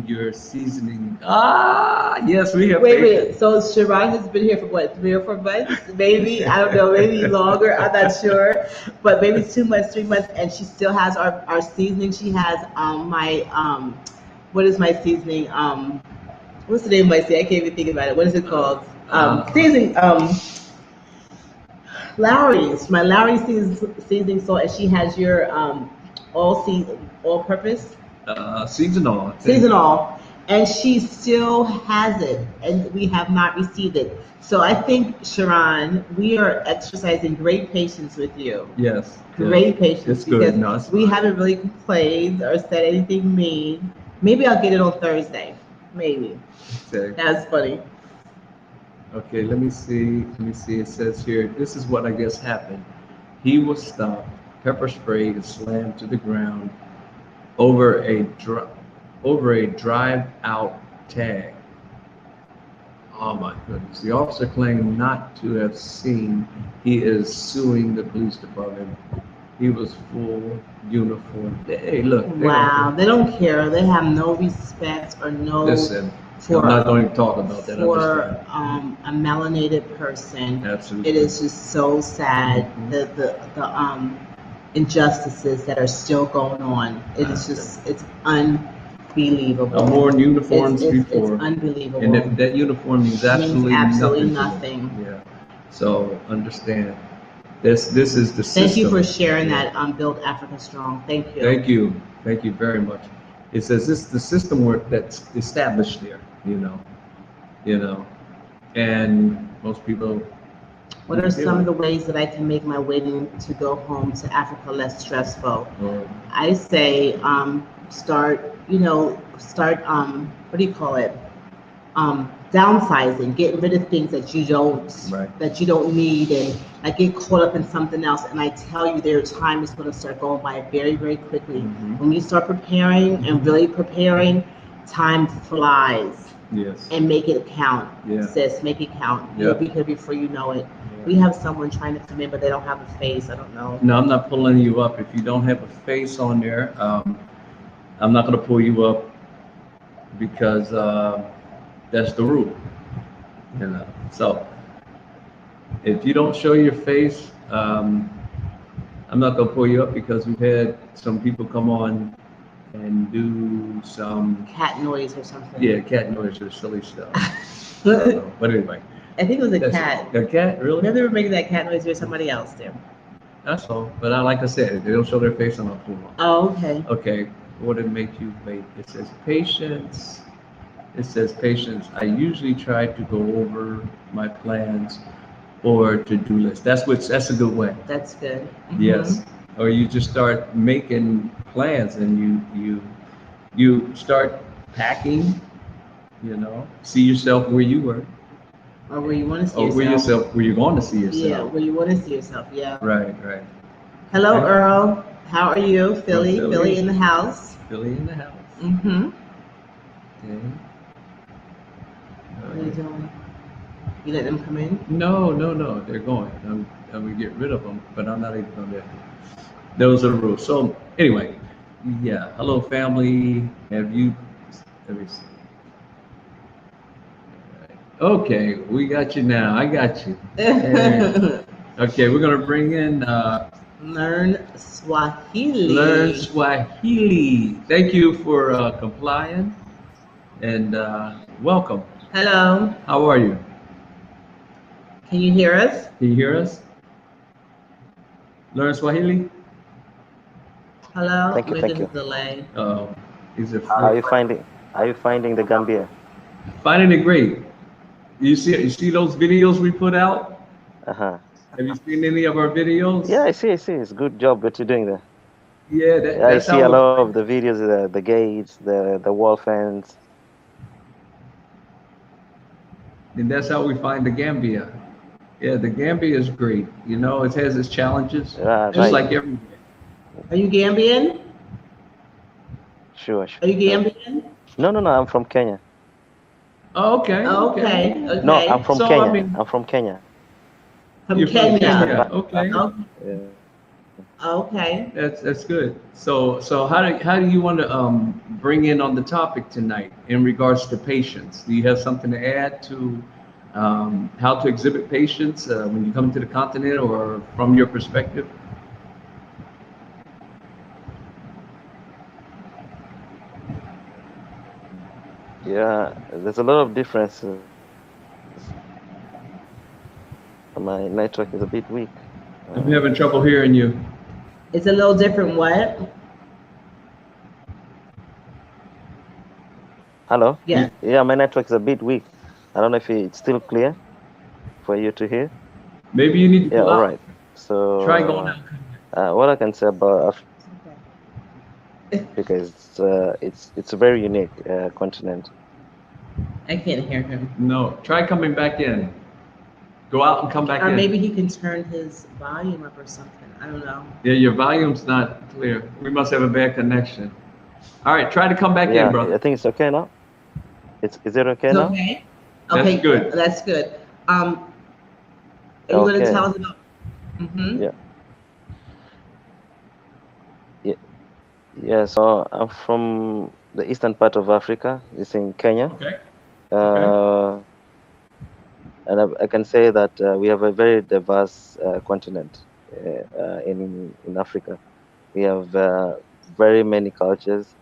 your seasoning. Yes, we have patience. Wait. So Sharon has been here for what, 3 or 4 months? Maybe, I don't know, maybe longer, I'm not sure. But maybe 2 months, 3 months, and she still has our seasoning. She has what is my seasoning? What's the name of my seasoning? I can't even think about it. What is it called? Seasoning, Lowry's, my Lowry seasoning salt, and she has your all-purpose seasonal, and she still has it, and we have not received it. So I think, Sharon, we are exercising great patience with you. Yes. Great patience. It's good. Because No, it's we fine. haven't really complained or said anything mean. Maybe I'll get it on Thursday. Maybe. Okay. That's funny. Okay, let me see. It says here, this is what I guess happened. He was stopped, pepper sprayed, and slammed to the ground over a drive-out tag. Oh my goodness. The officer claimed not to have seen. He is suing the police department. He was full uniform. Hey, look. Wow, they don't care. They have no respect or no Listen. For I'm not going to talk about that. I for understand. a melanated person, Absolutely. it is just so sad Mhm. the injustices that are still going on. It is just it's unbelievable. I'm wearing uniforms It's before, unbelievable. and that uniform means absolutely, absolutely nothing to me. nothing. Yeah. So understand. This is the system. Thank you for sharing Yeah. that. Build Africa Strong. Thank you. Thank you. Thank you very much. It says this the system work that's established there, you know, and most people. What are some of the ways that I can make my waiting to go home to Africa less stressful? I say start, what do you call it? Downsizing, getting rid of things that you don't need, and like get caught up in something else. And I tell you, their time is going to start going by very, very quickly. Mhm. When you start preparing and really preparing, time flies. Yes. And make it count. Yeah. Sis, make it count. Yeah. You'll be here before you know it. Yeah. We have someone trying to come in, but they don't have a face. I don't know. No, I'm not pulling you up. If you don't have a face on there, I'm not going to pull you up because that's the rule. So if you don't show your face, I'm not going to pull you up because we've had some people come on and do some cat noise or something. Yeah, cat noise or silly stuff. I don't know. But anyway. I think it was a cat. A cat, really? Maybe they were making that cat noise or somebody else there. That's all. But like I said, if they don't show their face, I'm not pulling up. Oh, okay. Okay. What did it make you wait? It says patience. It says patience. I usually try to go over my plans or to-do list. That's a good way. That's good. Yes. Or you just start making plans and you start packing, see yourself where you were. Or where you want to see Or yourself. where you're going to see yourself. Yeah, where you want to see yourself. Yeah. Right. Hello, Okay. Earl. How are you? Philly. Philly. Philly in the house. Philly in the house. Mm-hmm. Okay. What are you doing? You let them come in? No. They're going. I'm going to get rid of them, but I'm not even going to. Those are the rules. So anyway, yeah. Hello, family. Let me see. Okay, we got you now. I got you. Okay, we're going to bring in Learn Swahili. Learn Swahili. Thank you for complying and welcome. Hello. How are you? Can you hear us? Can you hear us? Learn Swahili? Hello. Thank you. Maybe there's a delay. Is it Are you finding the Gambia? Finding it great. You see those videos we put out? Uh-huh. Have you seen any of our videos? Yeah, I see. It's good job what you're doing there. Yeah, I that's see how a lot of the videos, the gates, the wall fence. and that's how we find the Gambia. Yeah, the Gambia is great. It has its challenges, just Right. like everywhere. Are you Gambian? Sure. Are you Gambian? No, I'm from Kenya. Oh, okay. Okay. No, I'm from Kenya. I mean, I'm from Kenya. From Kenya. Okay. Okay. That's good. So how do you want to bring in on the topic tonight in regards to patience? Do you have something to add to how to exhibit patience when you come to the continent or from your perspective? Yeah, there's a lot of differences. My network is a bit weak. I'm having trouble hearing you. It's a little different. What? Hello? Yeah. Yeah, my network is a bit weak. I don't know if it's still clear for you to hear. Maybe you need to Yeah, pull all out. right. So Try going out. what I can say about Africa is it's a very unique continent. I can't hear him. No, try coming back in. Go out and come back in. Or maybe he can turn his volume up or something. I don't know. Yeah, your volume's not clear. We must have a bad connection. All right, try to come back in, brother. I think it's okay now. Is it okay It's now? okay. That's Okay, good. That's good. Are you going to tell us about? Yeah. Yeah. So I'm from the eastern part of Africa. It's in Kenya. Okay. Uh, and I can say that we have a very diverse continent in Africa. We have very many cultures.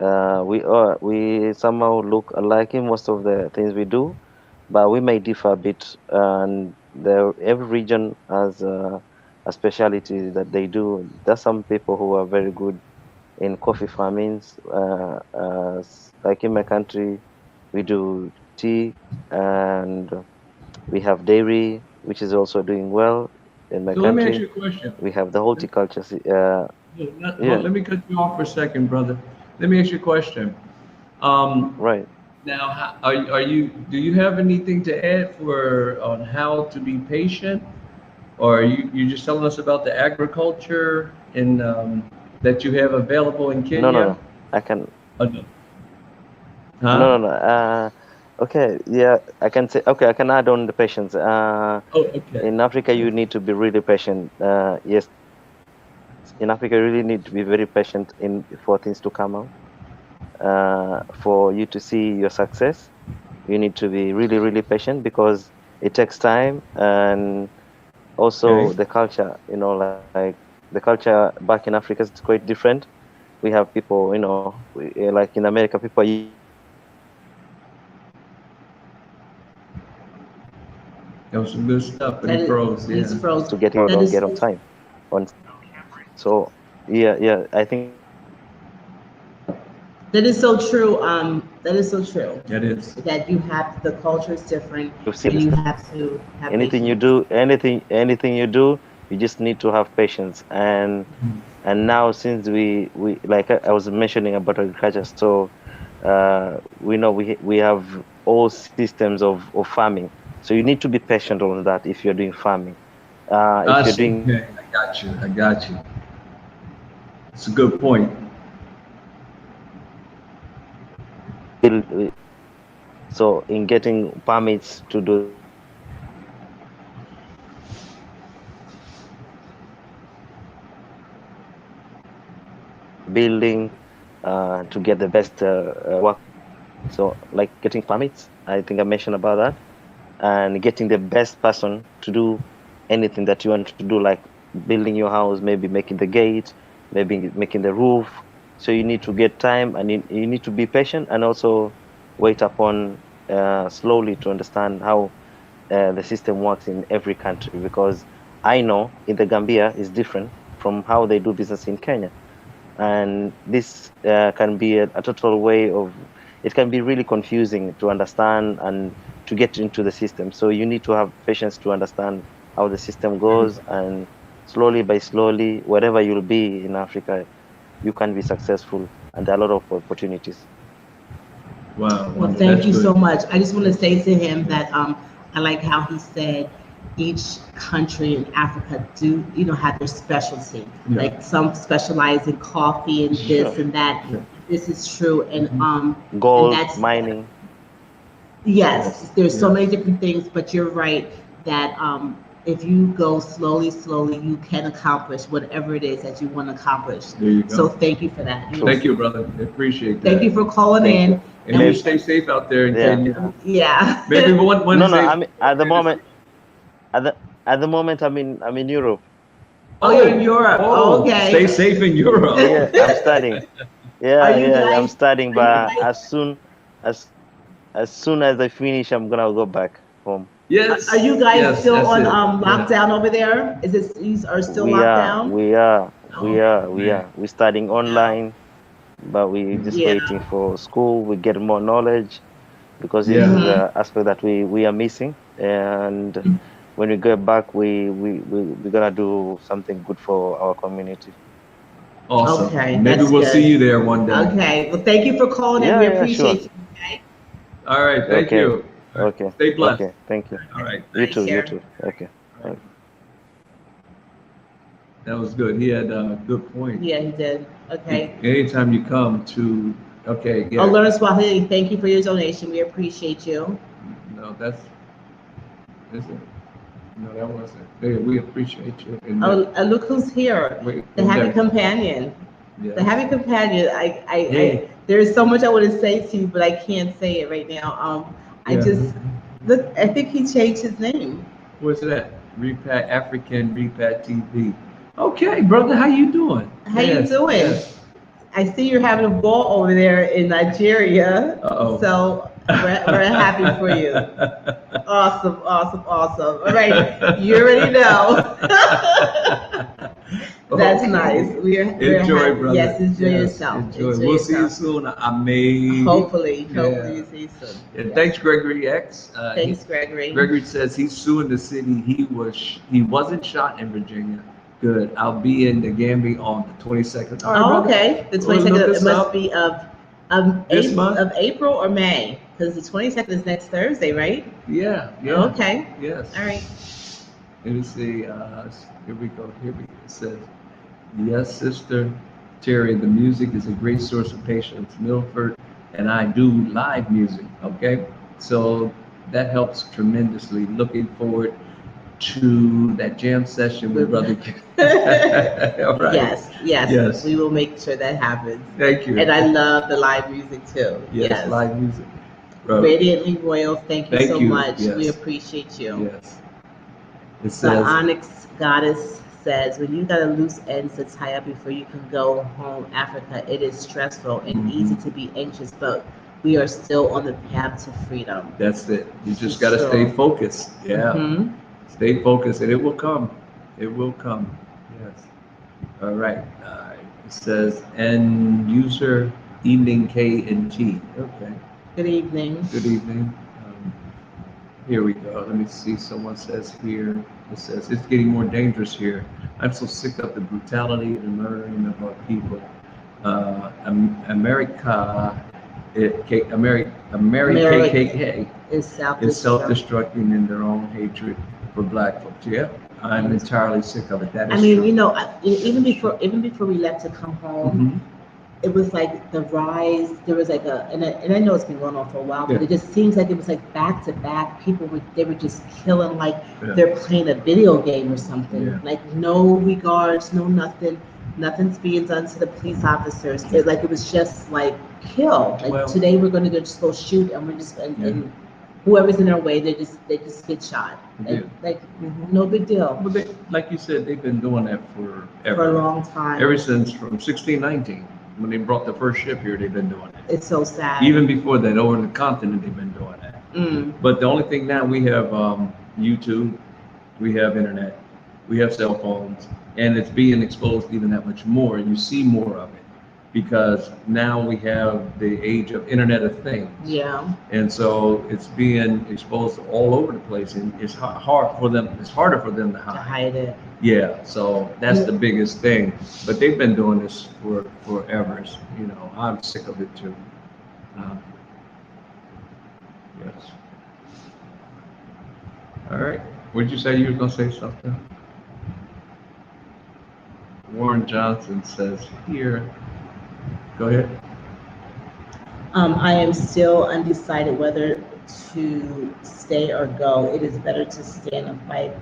We somehow look alike in most of the things we do, but we may differ a bit. And every region has a specialty that they do. There's some people who are very good in coffee farmings. Like in my country, we do tea, and we have dairy, which is also doing well in my So let me ask country. you a question. We have the horticulture. Hold, Yeah, let me cut you off for a second, brother. Let me ask you a question. Um, right. Now, are you, do you have anything to add for on how to be patient? Or are you just telling us about the agriculture in, that you have available in No, no, Kenya? no. I can. No. No, Huh? no, no. Okay, yeah, I can say. Okay, I can add on the patience. Oh, okay. In Africa, you need to be really patient. Yes, in Africa, you really need to be very patient in for things to come out. For you to see your success, you need to be really, really patient because it takes time, and also Okay. the culture. Like the culture back in Africa is quite different. We have people, like in America, people are used to getting things That was some good stuff, but he That is, froze. he's Yeah. frozen. That don't is get on time. On So yeah, I think that is so true. That is so true. That is. That you have the culture is different, you've seen and this. you have to have Anything you patience. do, anything you do, you just need to have patience. And now since we like I was mentioning about agriculture, so we know we have all systems of farming. So you need to be patient on that if you're doing farming. If you're doing Okay. I got you. I got you. It's a good point. build, so in getting permits to do that, building to get the best workers. So like getting permits, I think I mentioned about that, and getting the best person to do anything that you want to do, like building your house, maybe making the gate, maybe making the roof. So you need to get time, and you need to be patient, and also wait upon slowly to understand how the system works in every country, because I know in the Gambia is different from how they do business in Kenya. And this can be a total way of, it can be really confusing to understand and to get into the system. So you need to have patience to understand how the system goes, and slowly by slowly, wherever you'll be in Africa, you can be successful, and there are a lot of opportunities. Wow. Well, Wow. thank That's you good. so much. I just want to say to him that I like how he said each country in Africa do have their specialty. Yeah. Like some specialize in coffee and Sure. this and that. Yeah. This is true, and Gold that's mining. yes. There's so many Yes. different things, but you're right that if you go slowly, slowly, you can accomplish whatever it is that you want to accomplish. There you So go. thank you for that. True. Thank you, brother. I appreciate Thank you that. for calling Thank in. you. And you And stay safe out there in Yeah. Kenya. yeah. Maybe one No, of no. these days. I mean, at the moment, I'm in Europe. Oh, you're in Oh, Europe. Oh, oh, stay okay. safe in Europe. Yeah, I'm studying. Are Yeah, you yeah, I'm guys? studying. Are you But guys? as as soon as I finish, I'm gonna go back home. Are Yes, you guys yes, still that's on it. Yeah. lockdown over there? Is it you are still We locked are, down? we are, we Oh, are, we Man. are. We're studying yeah. online, but we just Yeah. waiting for school. We get more knowledge because this is Yeah. Hmm. the aspect that we are missing. And when we get back, we're gonna do something good for our community. Awesome. Okay, Maybe that's we'll see good. you there one day. Okay. Well, thank you for calling in. Yeah, We yeah, sure. appreciate you. Okay. All right. Thank Okay, you. All right. okay, Stay blessed. okay. Thank you. All right. You Take too, you care. too. Okay. All right. That was good. He had a good point. Yeah, he did. Okay. Anytime you come to, okay, I'll yeah, learn Swahili. Thank you for your donation. We appreciate you. no, that's it. No, that wasn't. We appreciate you. And Oh, look who's here. wait, The who's happy that? companion. The Yes. happy companion. Hey, There's so much I want to say to you, but I can't say it right now. I Yeah. just look. I think he changed his name. What's that? Repat African Repat TV. Okay, brother, how you doing? How you doing? Yes. I see you're having a ball over there in Nigeria. Uh-oh. So we're happy for you. Awesome, awesome, awesome. All right, you already know. That's Okay. nice. We're Enjoy, happy. brother. Yes, enjoy Yes, yourself. enjoy. Enjoy We'll see you yourself. soon. I may. Hopefully Yeah. you see soon. And Yes. thanks, Gregory X. Thanks, Gregory. Gregory says he's suing the city. He wasn't shot in Virginia. Good. I'll be in the Gambia on the 22nd. All right, Oh, brother. okay. The We'll look 22nd. this It must up. be This April, month? of April or May, because the 22nd is next Thursday, right? Yeah. Yeah. Okay. Yes. All right. Let me see. Here we go. Here we go. It says, yes, Sister Terry, the music is a great source of patience. Milford and I do live music. Okay. So that helps tremendously. Looking forward to that jam session with Brother Ken. All right. Yes. We will make sure that happens. Thank you. And I love the live music too. Yes, live music. Brother. Radiantly Royal, thank you so much. Yes. We appreciate you. Yes. It The says, Onyx Goddess says, when you got a loose ends to tie up before you can go home, Africa, it is stressful and easy to be anxious, but we are still on the path to freedom. that's it. You just got to stay focused. Yeah. Mhm. Stay focused and it will come. It will come. Yes. All right. It says, end user evening K and T. Okay. Good evening. Good evening. Here we go. Let me see. Someone says here, it says, it's getting more dangerous here. I'm so sick of the brutality and murdering of our people. America, KKK is is self-destructing in their own hatred for black folks. Yeah, I'm entirely sick of it. That is true. You know, even before we left to come home, it was like the rise. There was like and I know it's been going on for a while, but it just seems like it was like back to back. They were just killing like they're playing a video game or something. Yeah. Like no regards, no nothing. Nothing's being done to the police officers. It was just like kill. Like today we're going to just go shoot, and we're just and whoever's in our way, they just get shot. Like no big deal. But like you said, they've been doing that forever. For a long time. Ever since from 1619, when they brought the first ship here, they've been doing it. It's so sad. Even before that, over the continent, they've been doing that. But the only thing now, we have YouTube, we have internet, we have cell phones, and it's being exposed even that much more. You see more of it because now we have the age of Internet of Things. Yeah. And so it's being exposed all over the place, and it's hard for them. It's harder for them to hide it. Yeah. So that's the biggest thing. But they've been doing this for forever. You know, I'm sick of it too. Yes. All right. What did you say? You were gonna say something? Warren Johnson says here. Go ahead. I am still undecided whether to stay or go. It is better to stand and fight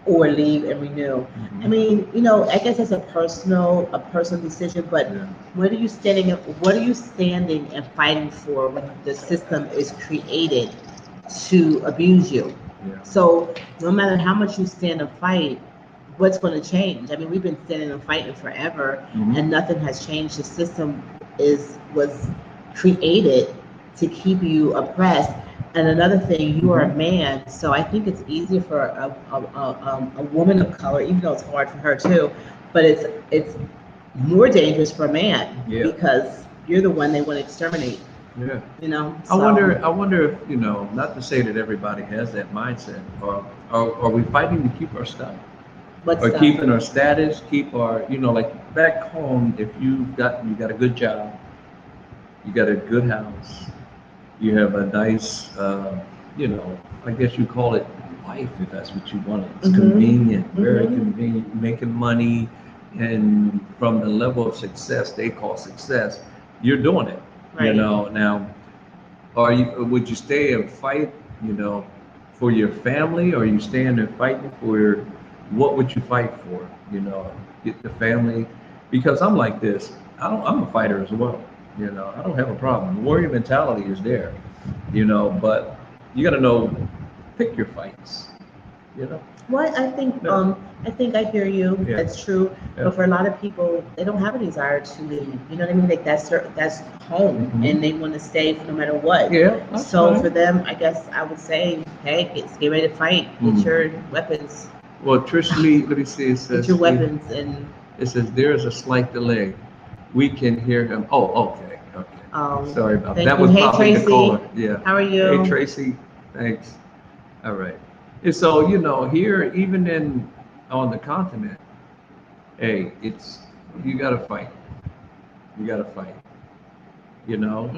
or leave and renew. I mean, you know, I guess it's a personal decision, but what are you standing and fighting for when the system is created to abuse you? Yeah. So no matter how much you stand and fight, what's going to change? I mean, we've been standing and fighting forever, and nothing has changed. The system was created to keep you oppressed. And another thing, you are a man, so I think it's easier for a woman of color, even though it's hard for her too, but it's more dangerous for a man because you're the one they want to exterminate. Yeah. You know. So. I wonder if, you know, not to say that everybody has that mindset, or are we fighting to keep our stuff? Keeping our status, keep our, you know, like back home, if you got a good job, you got a good house, you have a nice, you know, I guess you call it life if that's what you want. It's convenient, very convenient, making money, and from the level of success they call success, you're doing it. Right. You know, now, would you stay and fight, you know, for your family, or are you staying and fighting for what would you fight for? You know, get the family, because I'm like this. I'm a fighter as well. You know, I don't have a problem. Warrior mentality is there, you know, but you got to know, pick your fights, you know. Well, I think I hear you. Yeah. That's true. Yeah. But for a lot of people, they don't have a desire to leave. You know what I mean? Like that's home, Mhm. and they want to stay no matter what. Yeah, that's So fine. for them, I guess I would say, hey, get ready to fight. Get Mhm. your weapons. Well, Trish Lee, let me see, it Get says, your weapons, and it says there is a slight delay. We can hear him. Oh, okay, okay. Sorry about that. thank That you. was Hey, probably the Tracy. caller. Yeah. How are you? Hey, Tracy. Thanks. All right. And so, you know, here, even on the continent, hey, it's, you got to fight. You got to fight, you know?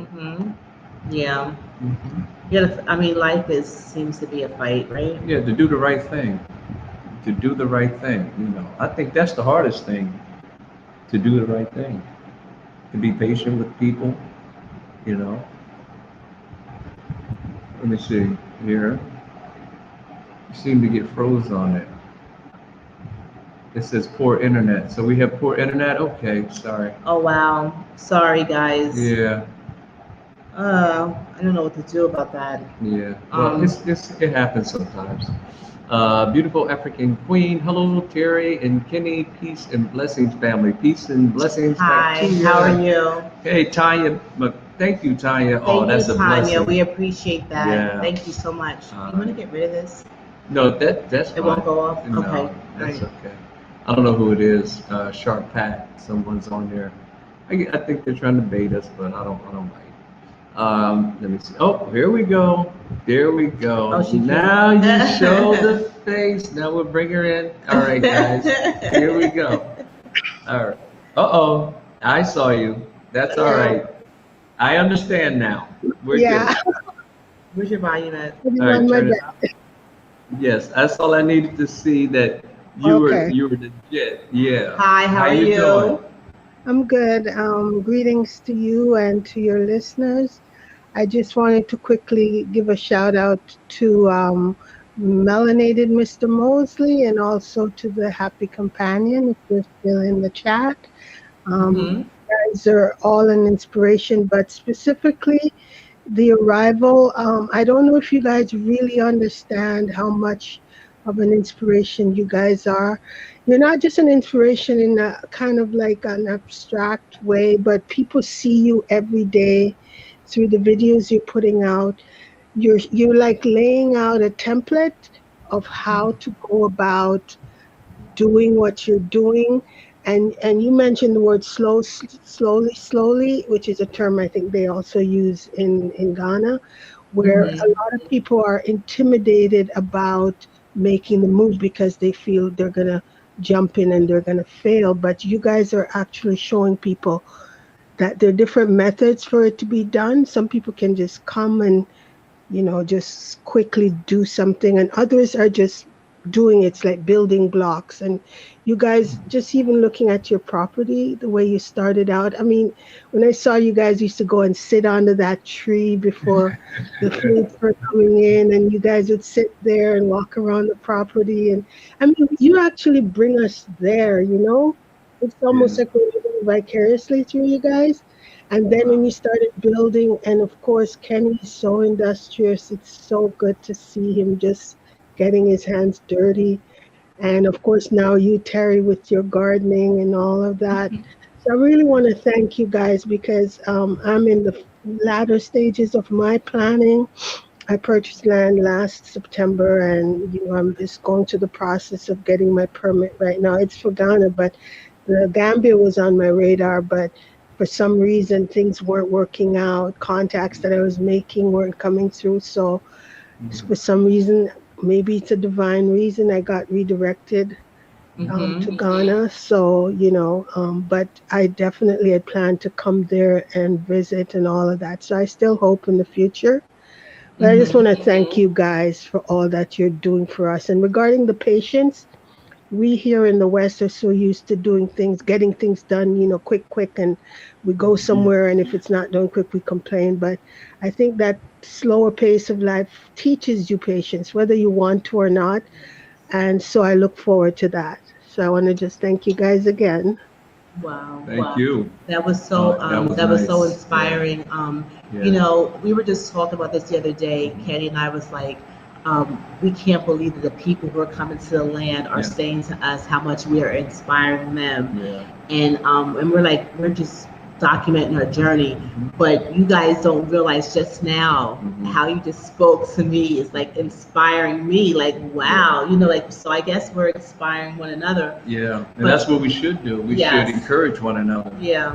Yeah. Mhm. Yeah. I mean, life seems to be a fight, right? Yeah, to do the right thing. To do the right thing, you know. I think that's the hardest thing, to do the right thing. To be patient with people, you know. Let me see here. You seem to get froze on it. It says poor internet. So we have poor internet? Okay, sorry. Oh wow. Sorry, guys. Yeah, I don't know what to do about that. yeah. Well, it happens sometimes. Beautiful African queen. Hello, Terry and Kenny. Peace and blessings, family. Peace and blessings back Hi, to you. how are you? Hey, Tanya. Thank you, Tanya. Oh, Thank that's you, a Tanya. blessing. We appreciate that. Yeah. Thank you so much. You want to get rid of this? No, that's It fine. won't go off? No, Okay. that's Alright. okay. I don't know who it is. Sharp Pat. Someone's on there. I think they're trying to bait us, but I don't bite. Let me see. Oh, here we go. There we go. Oh, she Now came. you show the face. Now we'll bring her in. All right, guys. Here we go. All right. Uh-oh. I saw you. That's all right. I understand now. We're Yeah, good. Where's your volume at? All I'm right, on my turn it bed. up. Yes, that's all I needed to see, that Okay, you were legit. Yeah. Hi, how are you doing? you? I'm good. Greetings to you and to your listeners. I just wanted to quickly give a shout out to Melanated Mr. Mosley and also to the Happy Companion if you're still in the chat. Mm-hmm. You guys are all an inspiration, but specifically the arrival. I don't know if you guys really understand how much of an inspiration you guys are. You're not just an inspiration in a kind of like an abstract way, but people see you every day through the videos you're putting out. You're like laying out a template of how to go about doing what you're doing, and you mentioned the word slowly, which is a term I think they also use in Ghana, where a Mm-hmm. lot of people are intimidated about making the move because they feel they're going to jump in and they're going to fail, but you guys are actually showing people that there are different methods for it to be done. Some people can just come and just quickly do something, and others are just doing it's like building blocks. And you guys, just even looking at your property, the way you started out, I mean, when I saw you guys used to go and sit under that tree before the fleets were coming in, and you guys would sit there and walk around the property, and I mean, you actually bring us there. It's almost Yeah. like we're living vicariously through you guys. And then when Wow. you started building, and of course, Kenny is so industrious. It's so good to see him just getting his hands dirty. And of course, now you, Terry, with your gardening and all of that. So I really want to thank you guys because I'm in the latter stages of my planning. I purchased land last September, and I'm just going through the process of getting my permit right now. It's for Ghana, but the Gambia was on my radar, but for some reason things weren't working out. Contacts that I was making weren't coming through. So for some reason, maybe it's a divine reason, I got redirected to Mm-hmm. Ghana. So, but I definitely had planned to come there and visit and all of that. So I still hope in the future. But I just Mm-hmm. want to thank you guys for all that you're doing for us. And regarding the patients, we here in the West are so used to doing things, getting things done, quick, and we go somewhere, and if it's not done quick, we complain. But I think that slower pace of life teaches you patience, whether you want to or not. And so I look forward to that. So I want to just thank you guys again. Wow. Thank Wow. you. That was so That was so nice. inspiring. Yeah. You know, we were just talking about this the other day. Mhm. Kenny and I was like, we can't believe that the people who are coming to the land are Yeah. saying to us how much we are inspiring them. Yeah. And we're like, we're just documenting our journey. Mhm. But you guys don't realize just now Mhm. how you just spoke to me is like inspiring me. Like, wow, you know, like, so I guess we're inspiring one another. Yeah, and But- that's what we should do. We Yes. should encourage one another. Yeah.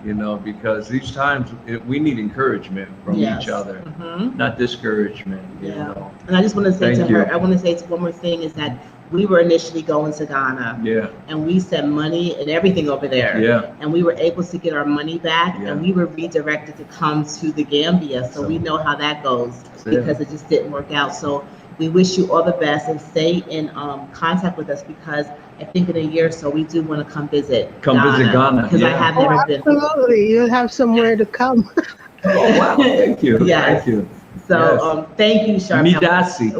You know, because each time we need encouragement from Yes. each other, Mhm. not discouragement. You Yeah. know. And I just want to say Thank to her, you. I want to say one more thing is that we were initially going to Ghana Yeah. and we sent money and everything over there. Yeah. And we were able to get our money back Yeah. and we were redirected to come to the Gambia. So we know how that goes because it just didn't work out. So we wish you all the best and stay in contact with us because I think in a year or so we do want to come visit Visit Ghana. because I Yeah. have Oh, never been. absolutely. You'll have somewhere to come. Oh wow! Thank you. Yes. Thank you. So thank you, Sharp. Midasi.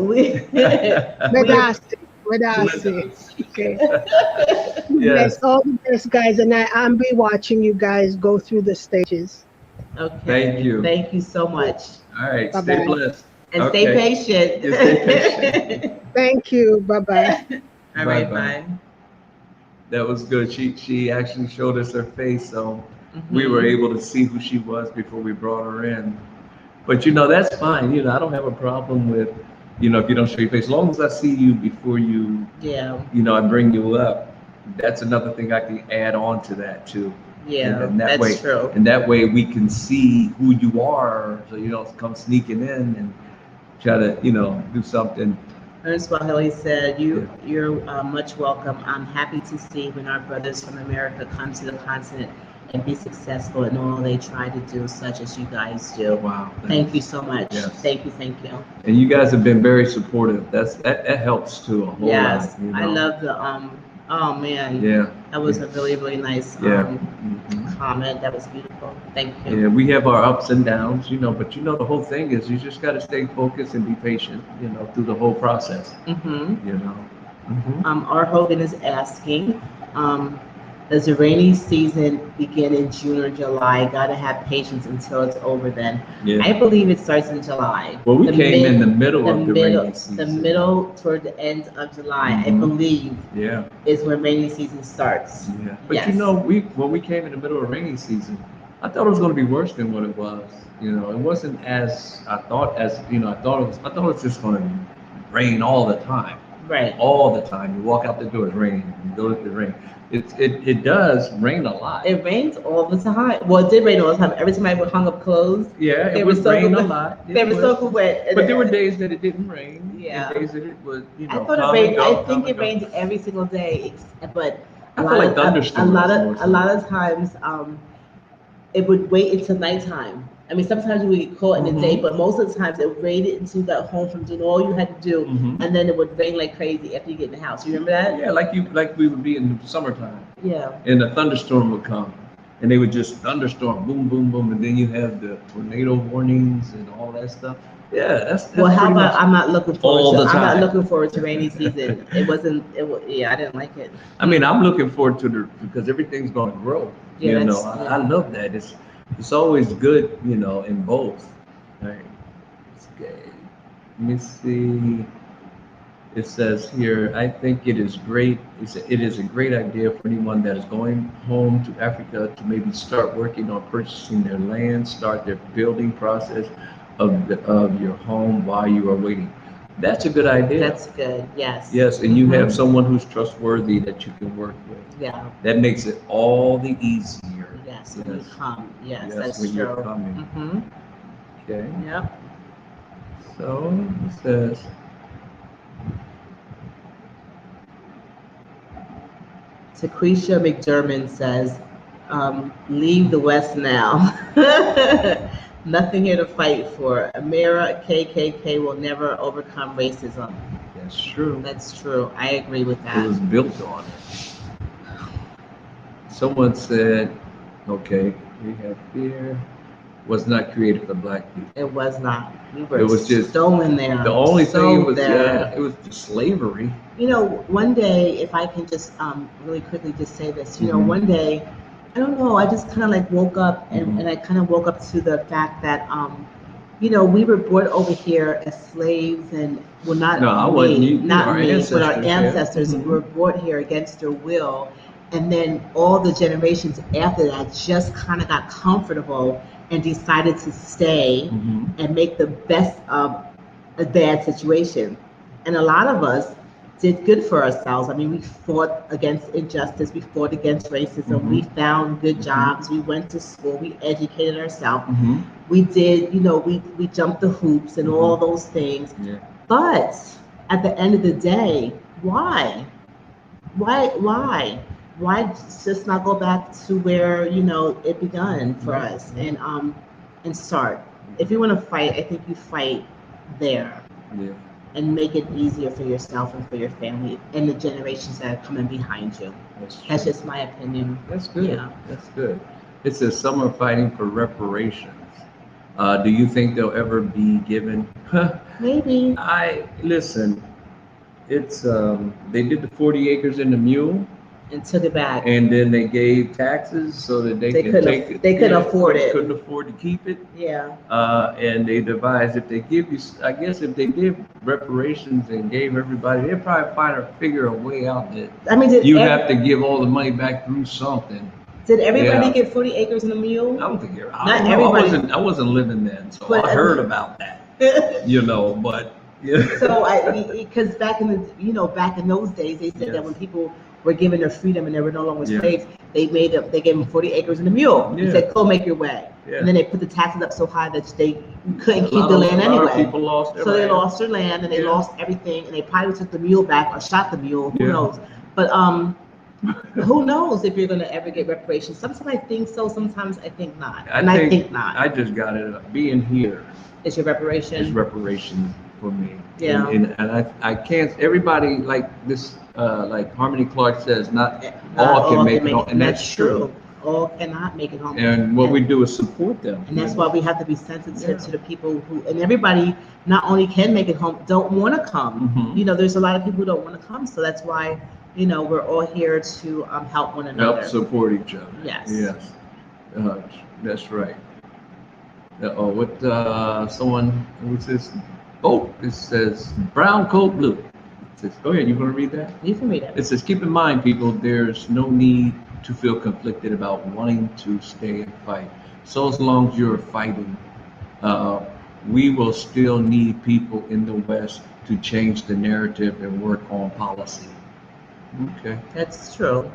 Medasi. Okay. Yes. Yes, all the best, guys. And I'm be watching you guys go through the stages. Okay. Thank you. Thank you so much. All right. Bye-bye. Stay blessed. And Okay. stay patient. You stay patient. Thank you. Bye-bye. All right, Bye-bye. bye. That was good. She actually showed us her face, so Mm-hmm. we were able to see who she was before we brought her in. But you know, that's fine. You know, I don't have a problem with, you know, if you don't show your face. As long as I see you before you, Yeah. you know, I bring you up. That's another thing I can add on to that too. Yeah. And that That's way, true. And that way we can see who you are, so you don't come sneaking in and try to, you know, do something. Ernest Swahili said, You're much welcome. I'm happy to see when our brothers from America come to the continent and be successful in all they try to do, such as you guys do. Wow. Thank you so much. Yes. Thank you. And you guys have been very supportive. That helps too a whole Yes. lot. You know? I love the oh man. Yeah. That was a really, really nice Yeah. comment. That was beautiful. Thank you. Yeah, we have our ups and downs, you know, but you know the whole thing is you just got to stay focused and be patient, you know, through the whole process. Mm-hmm. You know. R. Hogan is asking, does the rainy season begin in June or July? Gotta have patience until it's over then. Yeah. I believe it starts in July. Well, we came in the middle of the rainy season. The middle toward the end of July, I Mhm. believe, Yeah. is when rainy season starts. Yeah. But Yes. you know, when we came in the middle of rainy season, I thought it was going to be worse than what it was. You know, it wasn't as I thought. As you know, I thought it was just going to rain all the time. Right. All the time. You walk out the door, it's raining. You go to the rain. It does rain a lot. It rains all the time. Well, it did rain all the time. Every time I hung up clothes, Yeah, they it were would soaking rain a wet. lot. They were soaking wet. But there were days that it didn't rain. Yeah. And days that it was, you know, I thought come it and rained. go, I come think and it go. rained every single day, but I feel like thunderstorms more a so. lot of times, it would wait until nighttime. I mean, sometimes we would get caught in the day, but most of the times it waited until you got home from doing all you had to do, and then it would rain like crazy after you get in the house. You remember that? Yeah, like we would be in the summertime, Yeah. and a thunderstorm would come, and they would just thunderstorm, boom, boom, boom, and then you have the tornado warnings and all that stuff. Yeah, that's Well, how pretty about much I'm not looking all forward to. the I'm not time. looking forward to rainy season. It wasn't. Yeah, I didn't like it. I mean, I'm looking forward to because everything's going to grow. Yeah, you know, that's- I love that. It's always good, you know, in both. Right. Okay. Let me see. It says here, I think it is great. It is a great idea for anyone that is going home to Africa to maybe start working on purchasing their land, start their building process of your home while you are waiting. That's a good idea. That's good. Yes. Yes, and you have someone who's trustworthy that you can work with. Yeah. That makes it all the easier. Yes. When you come. Yes, that's when true. you're coming. Okay. Yep. So it says. Taquisha McDermott says, leave the West now. Nothing here to fight for. Amira KKK will never overcome racism. That's true. That's true. I agree with that. It was built on it. Someone said, okay, we have fear. Was not created for black people. It was not. We were It was just stolen there. The only thing it was, there. it was just slavery. You know, one day, if I can just really quickly just say this, you know, Mhm. one day I don't know. I just kind of like woke up Mhm. and I kind of woke up to the fact that, you know, we were brought over here as slaves and well, No, I wasn't. not Our me, but our ancestors. Yeah. ancestors Mhm. were brought here against their will. And then all the generations after that just kind of got comfortable and decided to stay Mhm. and make the best of a bad situation. And a lot of us did good for ourselves. I mean, we fought against injustice, we fought against racism, we Mhm. found good Mhm. jobs, we went to school, we educated ourselves. Mhm. We did, you know, we jumped the hoops and all those things. Yeah. But at the end of the day, why? Why? Why just not go back to where, you know, it begun for Yeah. us and start? If you want to fight, I think you fight there Yeah. and make it easier for yourself and for your family and the generations that are coming behind you. That's true. That's just my opinion. That's good. Yeah. That's good. It says some are fighting for reparations. Do you think they'll ever be given? Maybe. I listen. It's they did the 40 acres in the mule, And took it back. and then they gave taxes so that they can take it. They couldn't Yeah, afford it. Couldn't afford to keep it. Yeah. And they devised if they give you, I guess if they did reparations and gave everybody, they'd probably figure a way out that I mean, you have to give all the money back through something. did everybody Yeah. get 40 acres in a mule? I don't think I Not don't know. everybody. I wasn't living then, so But- I heard about that. You know, but yeah. So because back in the, you know, back in those days, they said that when people were given their freedom and they were no longer Yeah. slaves, they gave them 40 acres and a mule. Yeah. They said, "Go make your way." Yeah. And then they put the taxes up so high that they couldn't A keep lot the of- land a lot of anyway. people lost their So they land. lost their land and they Yeah. lost everything, and they probably took the mule back or shot the mule. Who Yeah. knows? But who knows if you're going to ever get reparations? Sometimes I think so. Sometimes I think not. I think not. I just got it. Being here It's your reparation. is reparation for me. Yeah. And I can't. Everybody like this. Like Harmony Clark says, not Not all can make it home, and that's true. All cannot make it home. And what we do is support them. And that's why we have to be sensitive Yeah. to the people who, and everybody not only can make it home, don't want to come. Mhm. You know, there's a lot of people who don't want to come. So that's why, you know, we're all here to help one another. Help support each other. Yes. Yes. That's right. What someone who says, oh, it says brown coat blue. It says, go ahead, you want to read that? You can read it. It says, keep in mind, people, there's no need to feel conflicted about wanting to stay and fight. So as long as you're fighting, we will still need people in the West to change the narrative and work on policy. Okay, That's true.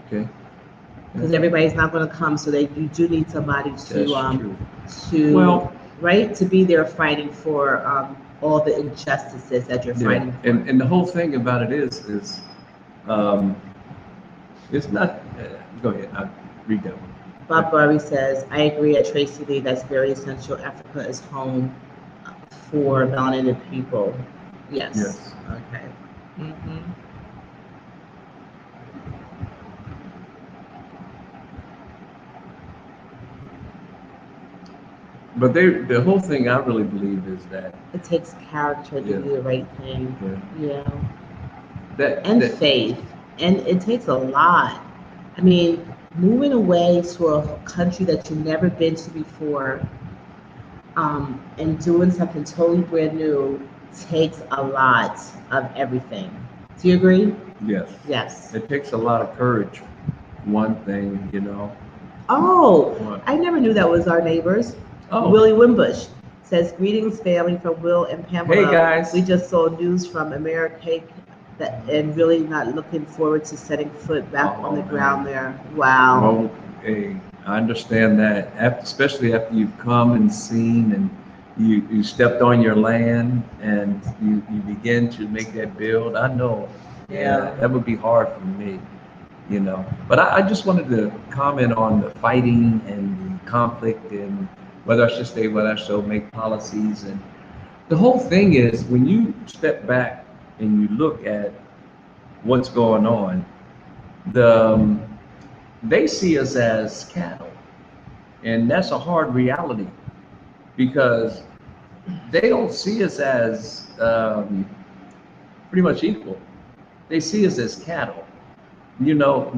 okay. Because everybody's not going to come, so you do need somebody That's to true. Well, right, to be there fighting for all the injustices that you're fighting for. And the whole thing about it is it's not. Go ahead. I'll read that one. Bob Garvey says, I agree at Tracy Lee, that's very essential. Africa is home for melanated people. Yes. Yes. Okay. Mm-hmm. But the whole thing I really believe is that It takes character to do the right thing. Yeah. And faith. And it takes a lot. I mean, moving away to a country that you've never been to before, and doing something totally brand new takes a lot of everything. Do you agree? Yes. Yes. It takes a lot of courage. One thing, you know. Oh, What? I never knew that was our neighbors. Oh. Willie Wimbush says, greetings family from Will and Pamela. Hey, guys. We just saw news from America and really not looking forward to setting foot back on the ground there. Wow. Well, hey, I understand that, especially after you've come and seen and you stepped on your land and you begin to make that build. I know. Yeah. That would be hard for me, you know. But I just wanted to comment on the fighting and the conflict and whether I should stay, whether I should make policies. And the whole thing is when you step back and you look at what's going on, they see us as cattle. And that's a hard reality because they don't see us as pretty much equal. They see us as cattle. you know,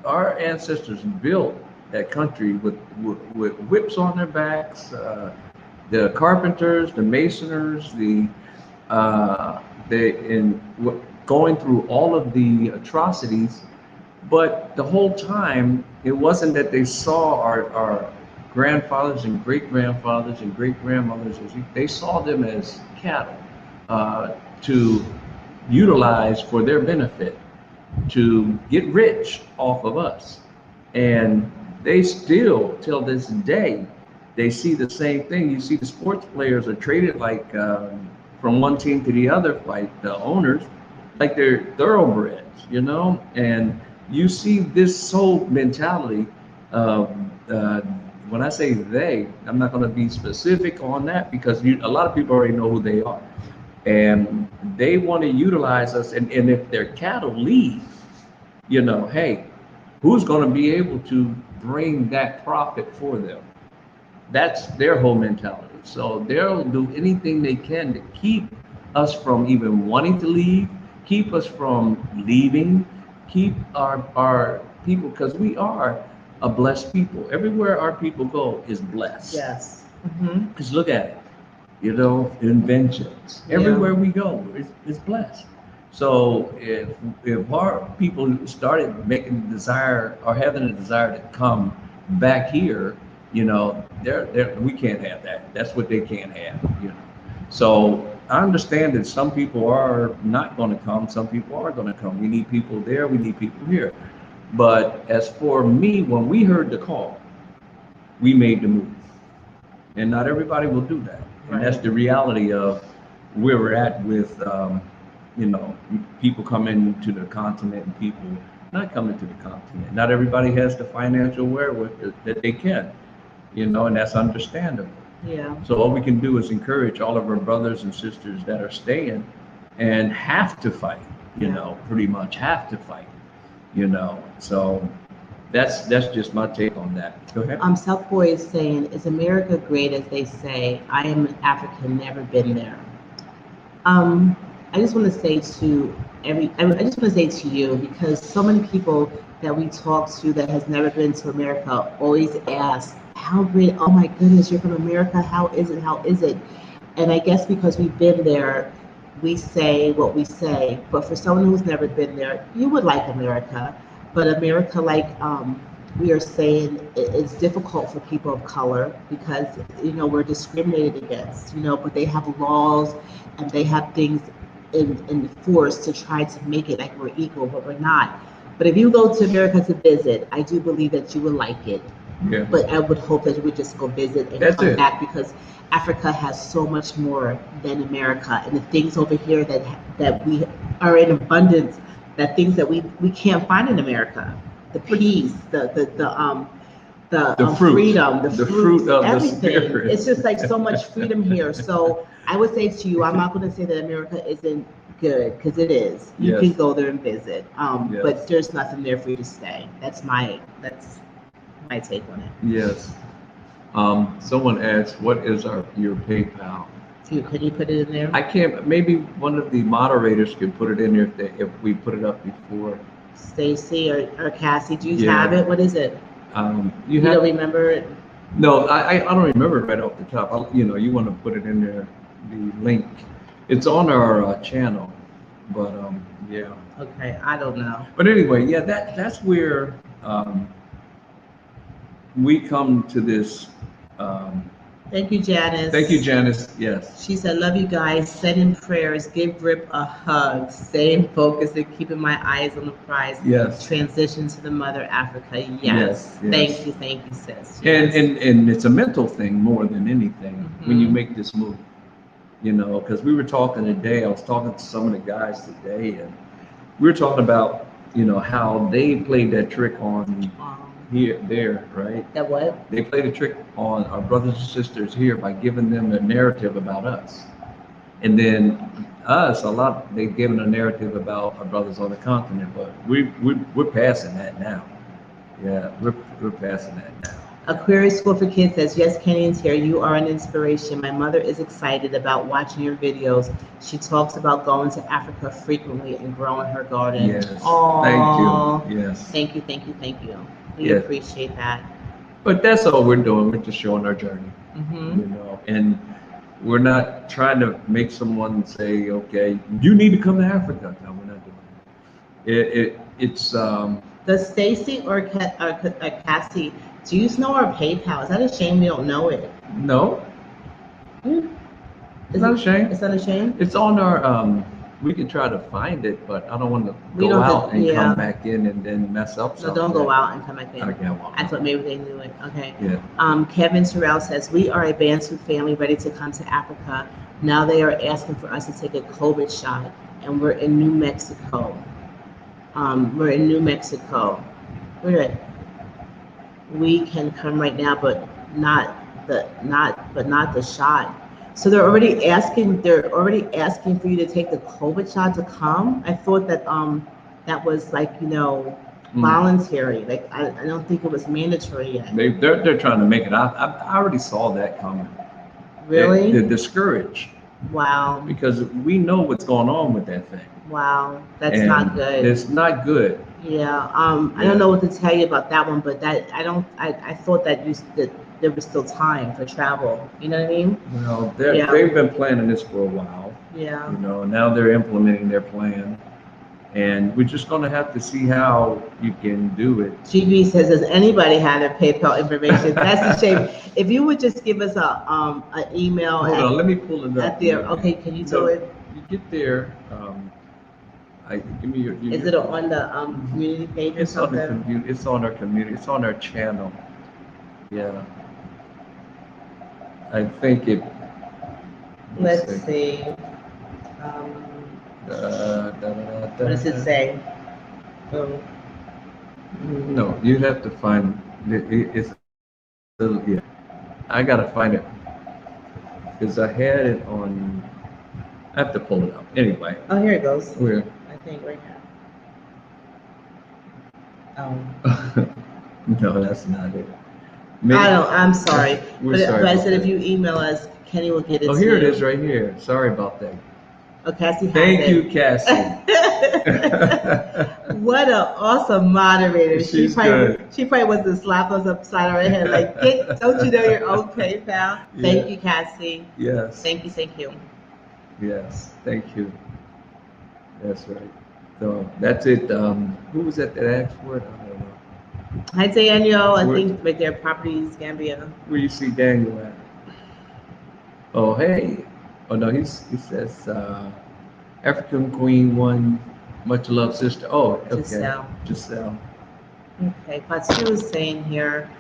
our ancestors built that country with whips on their backs, the carpenters, the masoners, going through all of the atrocities. But the whole time, it wasn't that they saw our grandfathers and great grandfathers and great grandmothers, they saw them as cattle to utilize for their benefit, to get rich off of us. And they still, till this day, they see the same thing. You see the sports players are traded like from one team to the other, like the owners, like they're thoroughbreds, you know? And you see this soul mentality. When I say they, I'm not going to be specific on that because a lot of people already know who they are. And they want to utilize us. And if their cattle leave, you know, hey, who's going to be able to bring that profit for them? That's their whole mentality. So they'll do anything they can to keep us from even wanting to leave, keep us from leaving, keep our people, because we are a blessed people. Everywhere our people go is blessed. Yes. Just look at it, you know, inventions. Everywhere we go is blessed. So if our people started making the desire or having a desire to come back here, you know, we can't have that. That's what they can't have, you know. So I understand that some people are not going to come. Some people are going to come. We need people there. We need people here. But as for me, when we heard the call, we made the move. And not everybody will do that. And that's the reality of where we're at with, you know, people coming to the continent and people not coming to the continent. Not everybody has the financial wherewithal that they can, you know, and that's understandable. Yeah. So all we can do is encourage all of our brothers and sisters that are staying and have to fight, you know, pretty much have to fight, you know. So that's just my take on that. Go ahead. South Boy is saying, is America great as they say? I am an African, never been there. I just want to say I just want to say to you, because so many people that we talk to that has never been to America always ask, how great, oh my goodness, you're from America, how is it, how is it? And I guess because we've been there, we say what we say. But for someone who's never been there, you would like America. But America, like we are saying, it's difficult for people of color because, you know, we're discriminated against, you know, but they have laws and they have things in force to try to make it like we're equal, but we're not. But if you go to America to visit, I do believe that you will like it. Yeah. But I would hope that you would just go visit and come back, because Africa has so much more than America, and the things over here that we are in abundance, that things that we can't find in America, the peace, the fruit, freedom, the fruit of everything. The spirit. It's just like so much freedom here. So I would say to you, I'm not going to say that America isn't good, because it is. You can go there and visit, but there's nothing there for you to stay. That's my take on it. Yes. Someone asked, what is your PayPal? Can you put it in there? I can't. Maybe one of the moderators can put it in there if we put it up before. Stacy or Cassie, do you have it? What is it? You don't remember it? No, I don't remember it right off the top. You know, you want to put it in there, the link. It's on our channel, but yeah. Okay, I don't know. But anyway, yeah, that's where we come to this. Thank you, Janice. Thank you, Janice. Yes. She said, love you guys. Send in prayers. Give Rip a hug. Staying focused and keeping my eyes on the prize. Yes. Transition to the mother Africa. Yes. Thank you, sis. Yes. And it's a mental thing more than anything when you make this move. You know, because we were talking today. I was talking to some of the guys today, and we were talking about, you know, how they played that trick on there, right? That what? They played a trick on our brothers and sisters here by giving them a narrative about us. And then us, they've given a narrative about our brothers on the continent, but we're passing that now. Yeah, we're passing that now. Aquarius School for Kids says, yes, Kenny and Terry, you are an inspiration. My mother is excited about watching your videos. She talks about going to Africa frequently and growing her garden. Yes. Aww. Thank you. Yes. Thank you, thank you, thank you. We Yes. appreciate that. But that's all we're doing. We're just showing our journey, Mm-hmm. you know, and we're not trying to make someone say, okay, you need to come to Africa. No, we're not doing it. It's Does Stacy or Cassie, do you know our PayPal? Is that a shame we don't know it? no, it's not a shame. It's not a shame? It's on our we can try to find it, but I don't want to We go don't have out to- and yeah. come back in and then mess up No, something. don't go out and come back in. Okay, well, I thought maybe they knew it. Okay. yeah. Kevin Terrell says, we are a Bantu family ready to come to Africa. Now they are asking for us to take a COVID shot, and we're in New Mexico. We're in New Mexico. We can come right now, but not the shot. So they're already asking for you to take the COVID shot to come. I thought that that was like, you know, voluntary. Like I don't think it was mandatory yet. They're trying to make it. I already saw that coming. Really? They're discouraged Wow. because we know what's going on with that thing. Wow. That's And not good. It's not good. Yeah. I don't know what to tell you about that one, but I thought that there was still time for travel. You know what I mean? Well, Yeah. they've been planning this for a while. Yeah. You know, now they're implementing their plan, and we're just going to have to see how you can do it. GB says, does anybody have their PayPal information? That's a shame. If you would just give us an email. Hold on, let me pull it up. At there. Okay, can you do it? You get there. Give me your. Is it on the community page or It's on the something? community. It's on our community. It's on our channel. Yeah. I think it. Let's see. What does it say? Oh. No, you have to find it's yeah. I gotta find it because I had it on. I have to pull it up anyway. Oh, here it goes. Where? I think right now. Oh. No, that's not it. I'm sorry. We're but sorry I about said if that. you email us, Kenny will get it. Oh, here it is, right here. Sorry about that. Oh, Cassie has Thank it. you, Cassie. What an awesome moderator. She She's probably wants to slap us upside our head like, don't you know your own PayPal? Thank you, Cassie. Yes. Thank you. Yes. Thank you. That's right. So that's it. Who was that asked for it? I don't know. Hi, Daniel. I Where- think right there, Properties Gambia. Where you see Daniel at? Oh, hey. Oh, no, he says, African Queen one, much love, sister. Oh, okay. Giselle. Okay, but she was saying here,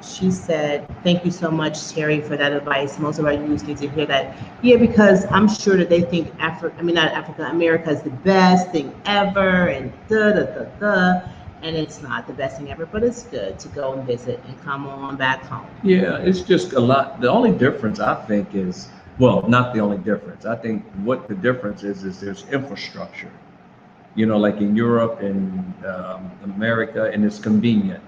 she said, thank you so much, Terry, for that advice. Most of our youth need to hear that. Yeah, because I'm sure that they think America is the best thing ever, and and it's not the best thing ever, but it's good to go and visit and come on back home. Yeah, it's just a lot. The only difference I think is, well, not the only difference. I think what the difference is there's infrastructure. You know, like in Europe and America, and it's convenient.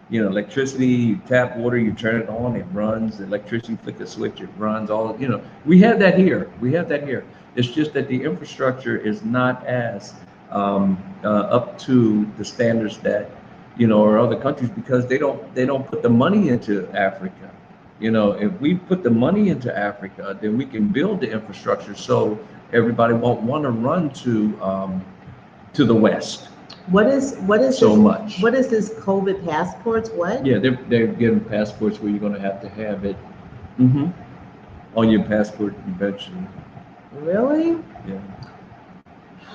You know, electricity, you tap water, you turn it on, it runs. Electricity, flick a switch, it runs. All, you know, we have that here. It's just that the infrastructure is not as up to the standards that, you know, or other countries, because they don't put the money into Africa. You know, if we put the money into Africa, then we can build the infrastructure so everybody won't want to run to the West. What is so this, much. What is this COVID passports? What? Yeah, they're getting passports where you're going to have it on your passport eventually. Really? Yeah.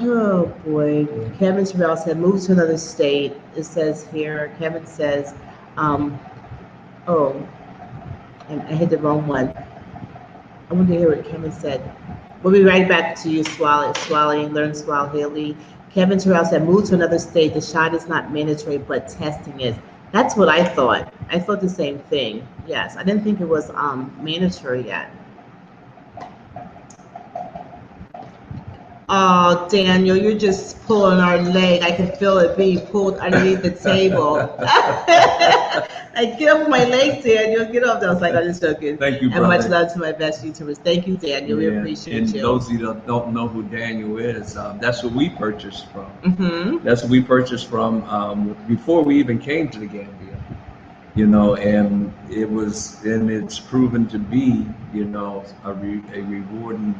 Oh boy. Kevin Terrell said, move to another state. It says here, Kevin says, oh, I hit the wrong one. I want to hear what Kevin said. We'll be right back to you, Swally, learn Swahili. Kevin Terrell said, move to another state. The shot is not mandatory, but testing is. That's what I thought. I thought the same thing. Yes, I didn't think it was mandatory yet. Oh, Daniel, you're just pulling our leg. I can feel it being pulled underneath the table. Like, get off my leg, Daniel. Get off. I was like, I'm just joking. Thank you, And much brother. love to my best YouTubers. Thank you, Daniel. We Yeah, appreciate and you. those of you that don't know who Daniel is, that's what we purchased from. Mm-hmm. That's what we purchased from before we even came to the Gambia, you know, and it's proven to be, you know, a rewarding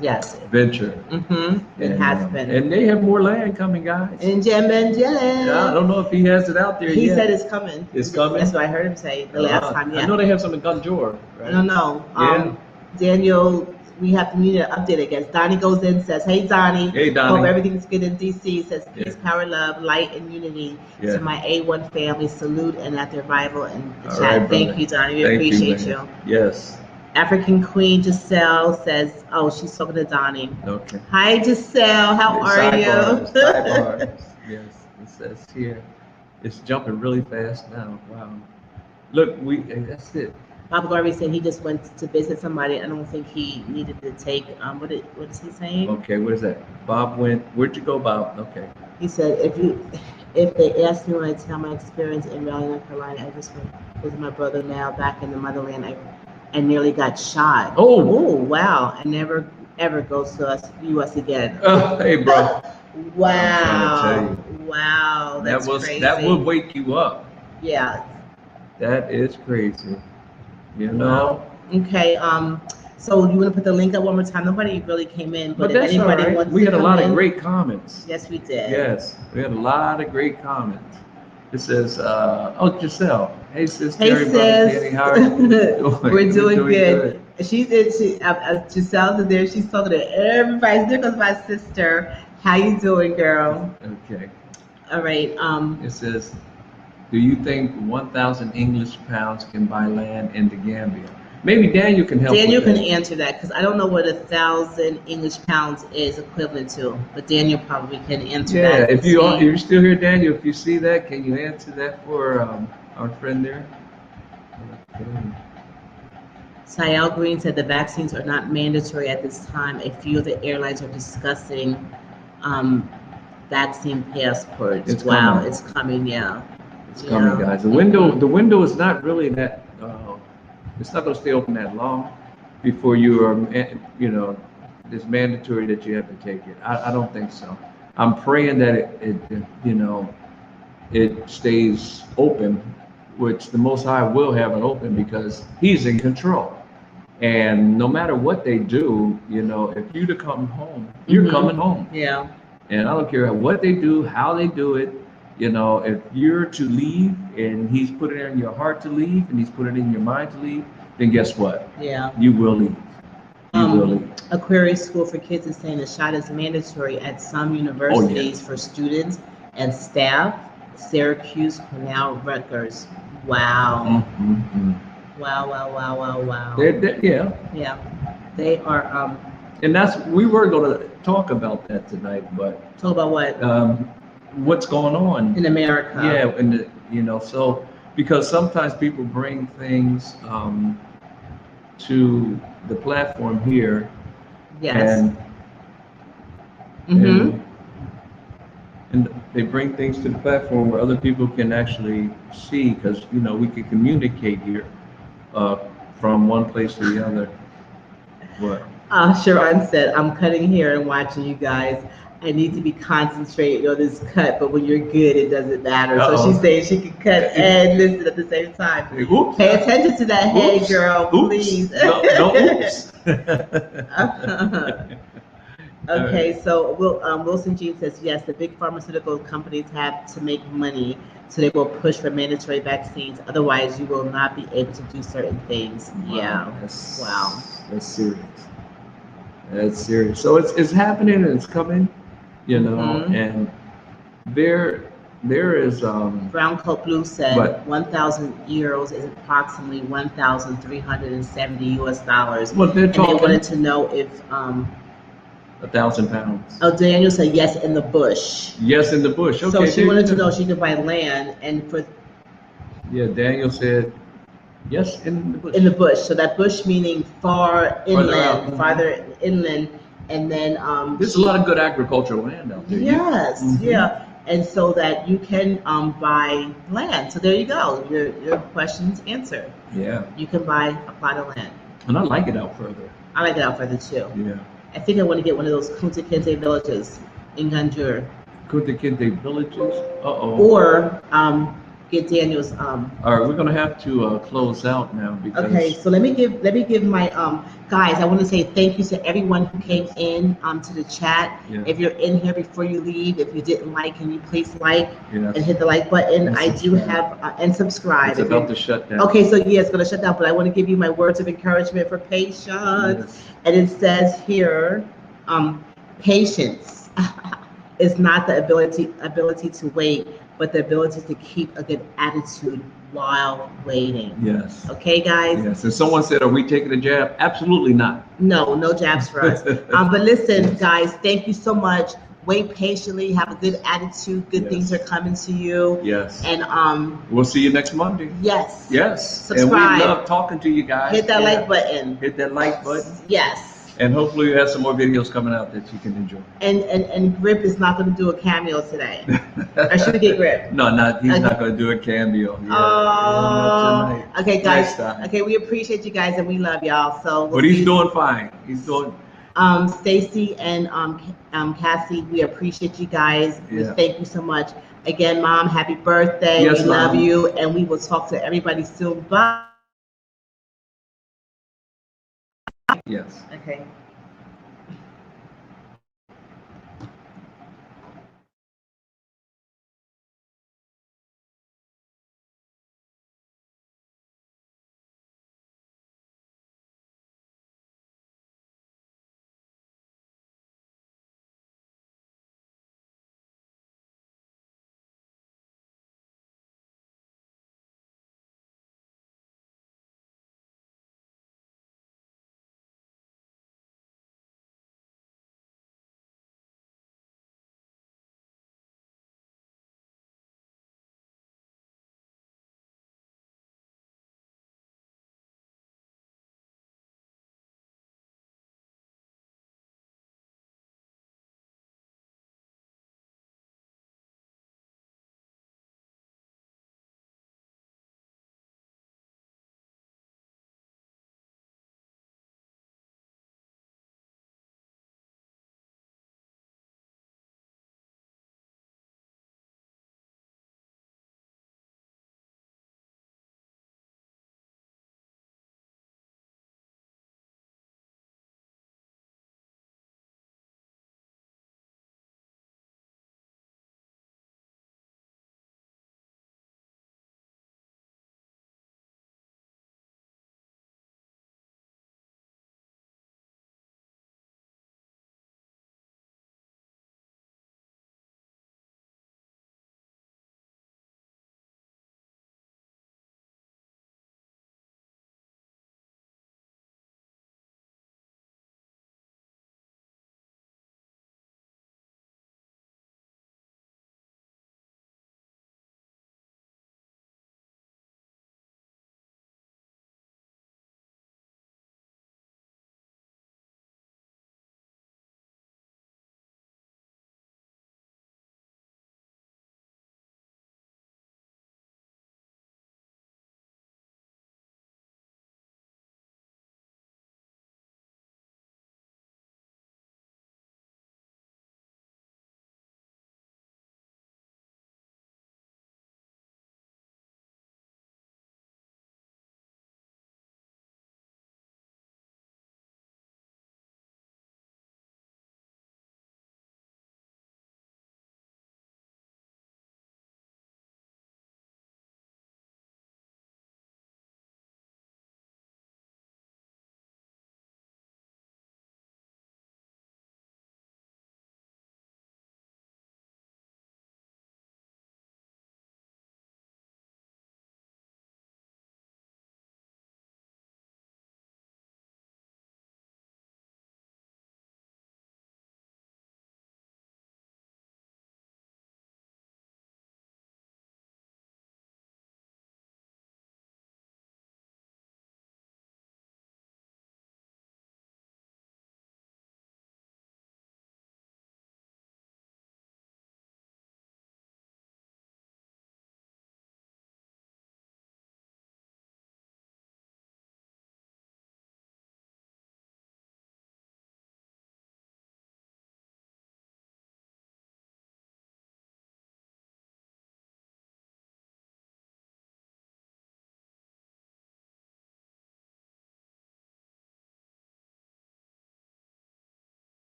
Yes. venture. Mm-hmm. It has been. And they have more land coming, guys. In Jemenjele. Yeah, I don't know if he has it out there He yet. said it's coming. It's coming? That's what I heard him say the last time. Yeah. I know they have some in Gunjor, right? I don't know. Yeah. Daniel, we have to need an update again. Donnie goes in, says, "Hey, Donnie. Hey, Donnie. Hope everything's good in DC." Says, "Peace, Yeah. power, love, light, and unity Yeah. to my A1 family. Salute and at their arrival in the All chat." right, Thank brother. you, Donnie. We Thank appreciate man. you. Yes. African Queen Giselle says, "Oh, she's talking to Donnie." Okay. Hi, Giselle. How are you? Sidebars. Yes, it says here. It's jumping really fast now. Wow. Look, that's it. Papa Garvey said he just went to visit somebody. I don't think he needed to take. What is he saying? Okay, what is that? Bob went. Where'd you go, Bob? Okay. He said, if they ask me when I tell my experience in Raleigh, North Carolina, I just went with my brother now back in the motherland. I nearly got shot. Oh. Wow! I never ever go to U.S. again. Hey, bro. Wow! I'm trying to tell you. Wow! That's crazy. That would wake you up. Yeah. That is crazy. You know. Wow. Okay. So you want to put the link up one more time? Nobody really came in, but if that's anybody all right. wants We to had a come lot in, of great comments. yes, we did. Yes, we had a lot of great comments. It says, Giselle. Hey, sis. Hey, Terry, brother, sis. Danny, how are you doing? We're doing good. Giselle's there. She's talking to everybody. There goes my sister. How you doing, girl? Okay. All right. It says, do you think 1,000 English pounds can buy land in the Gambia? Maybe Daniel can help. Daniel with can that. answer that because I don't know what 1,000 English pounds is equivalent to, but Daniel probably can answer that. Yeah, if you're still here, Daniel, if you see that, can you answer that for our friend there? Sayal Green said the vaccines are not mandatory at this time. A few of the airlines are discussing vaccine passports. It's wow, coming. it's coming. Yeah, It's coming, guys. The window is not really that. It's not going to stay open that long before you are, you know, it's mandatory that you have to take it. I don't think so. I'm praying that it you know, it stays open, which the Most High will have it open because He's in control. And no matter what they do, you know, if you to come home, you're coming home. Yeah. And I don't care what they do, how they do it. You know, if you're to leave and He's put it in your heart to leave and He's put it in your mind to leave, then guess what? Yeah. You will leave. You will leave. Aquarius School for Kids is saying the shot is mandatory at some universities for students and staff. Syracuse, Cornell, Rutgers. Wow. Wow. Yeah. Yeah. They are. And we were going to talk about that tonight, but Talk about what? What's going on In America. Yeah, and you know, so because sometimes people bring things to the platform here, Yes. and they bring things to the platform where other people can actually see, because you know we can communicate here from one place to the other. What? Sharon said, "I'm cutting here and watching you guys. I need to be concentrated on this cut, but when you're good, it doesn't matter." So she's saying she can cut and listen at the same time. Oops. Pay attention to that head, Oops. girl, Oops. please. No oops. Okay, so Wilson Jean says, yes, the big pharmaceutical companies have to make money, so they will push for mandatory vaccines. Otherwise, you will not be able to do certain things. Yeah. Wow. That's serious. That's serious. So it's happening and it's coming, you know, and there is Brown Coat Blue said but- 1,000 euros is approximately 1,370 US dollars. Well, they're And they talking wanted to know if 1,000 pounds. oh, Daniel said yes in the bush. Yes, in the bush. Okay. So she there wanted you to go. know if she could buy land and for Yeah, Daniel said yes in the bush. in the bush. So that bush meaning far inland, out. farther inland, and then There's a lot of good agricultural land out there. yes, Mhm. yeah, and so that you can buy land. So there you go. Your questions answered. Yeah, You can buy a plot of land. and I like it out further. I like it out further too. Yeah. I think I want to get one of those Kunta Kinte villages in Ganjur, Kunta Kinte villages. Uh-oh. or get Daniel's. All right, we're gonna have to close out now because. Okay, so let me give my guys. I want to say thank you to everyone who came in to the chat. Yeah. If you're in here before you leave, if you didn't like, can you please like Yes. and hit the like button? And I do subscribe. have and subscribe. It's If about you're- to shut down. Okay, so yeah, it's gonna shut down, but I want to give you my words of encouragement for patience. Yes. And it says here, patience is not the ability to wait, but the ability to keep a good attitude while waiting. Yes. Okay, guys? Yes. And someone said, "Are we taking a jab?" Absolutely not. No jabs for us. But listen, guys, thank you so much. Wait patiently, have a good attitude, good Yes. things are coming to you. Yes. And We'll see you next Monday. yes. Yes. Subscribe. And we love talking to you guys. Hit that Yeah. like button. Hit that like button. Yes. And hopefully you have some more videos coming out that you can enjoy. And Grip is not going to do a cameo today. Or should we get Grip? No, he's Okay. not going to do a cameo. Yeah. Oh, Not tonight. okay, guys. Next time. Okay, we appreciate you guys and we love y'all. So, we'll But see he's you- doing fine. He's doing. Stacy and Cassie, we appreciate you guys. We Yeah. thank you so much. Again, Mom, happy birthday. Yes, we love Mom. you, and we will talk to everybody soon. Bye. Yes. Okay.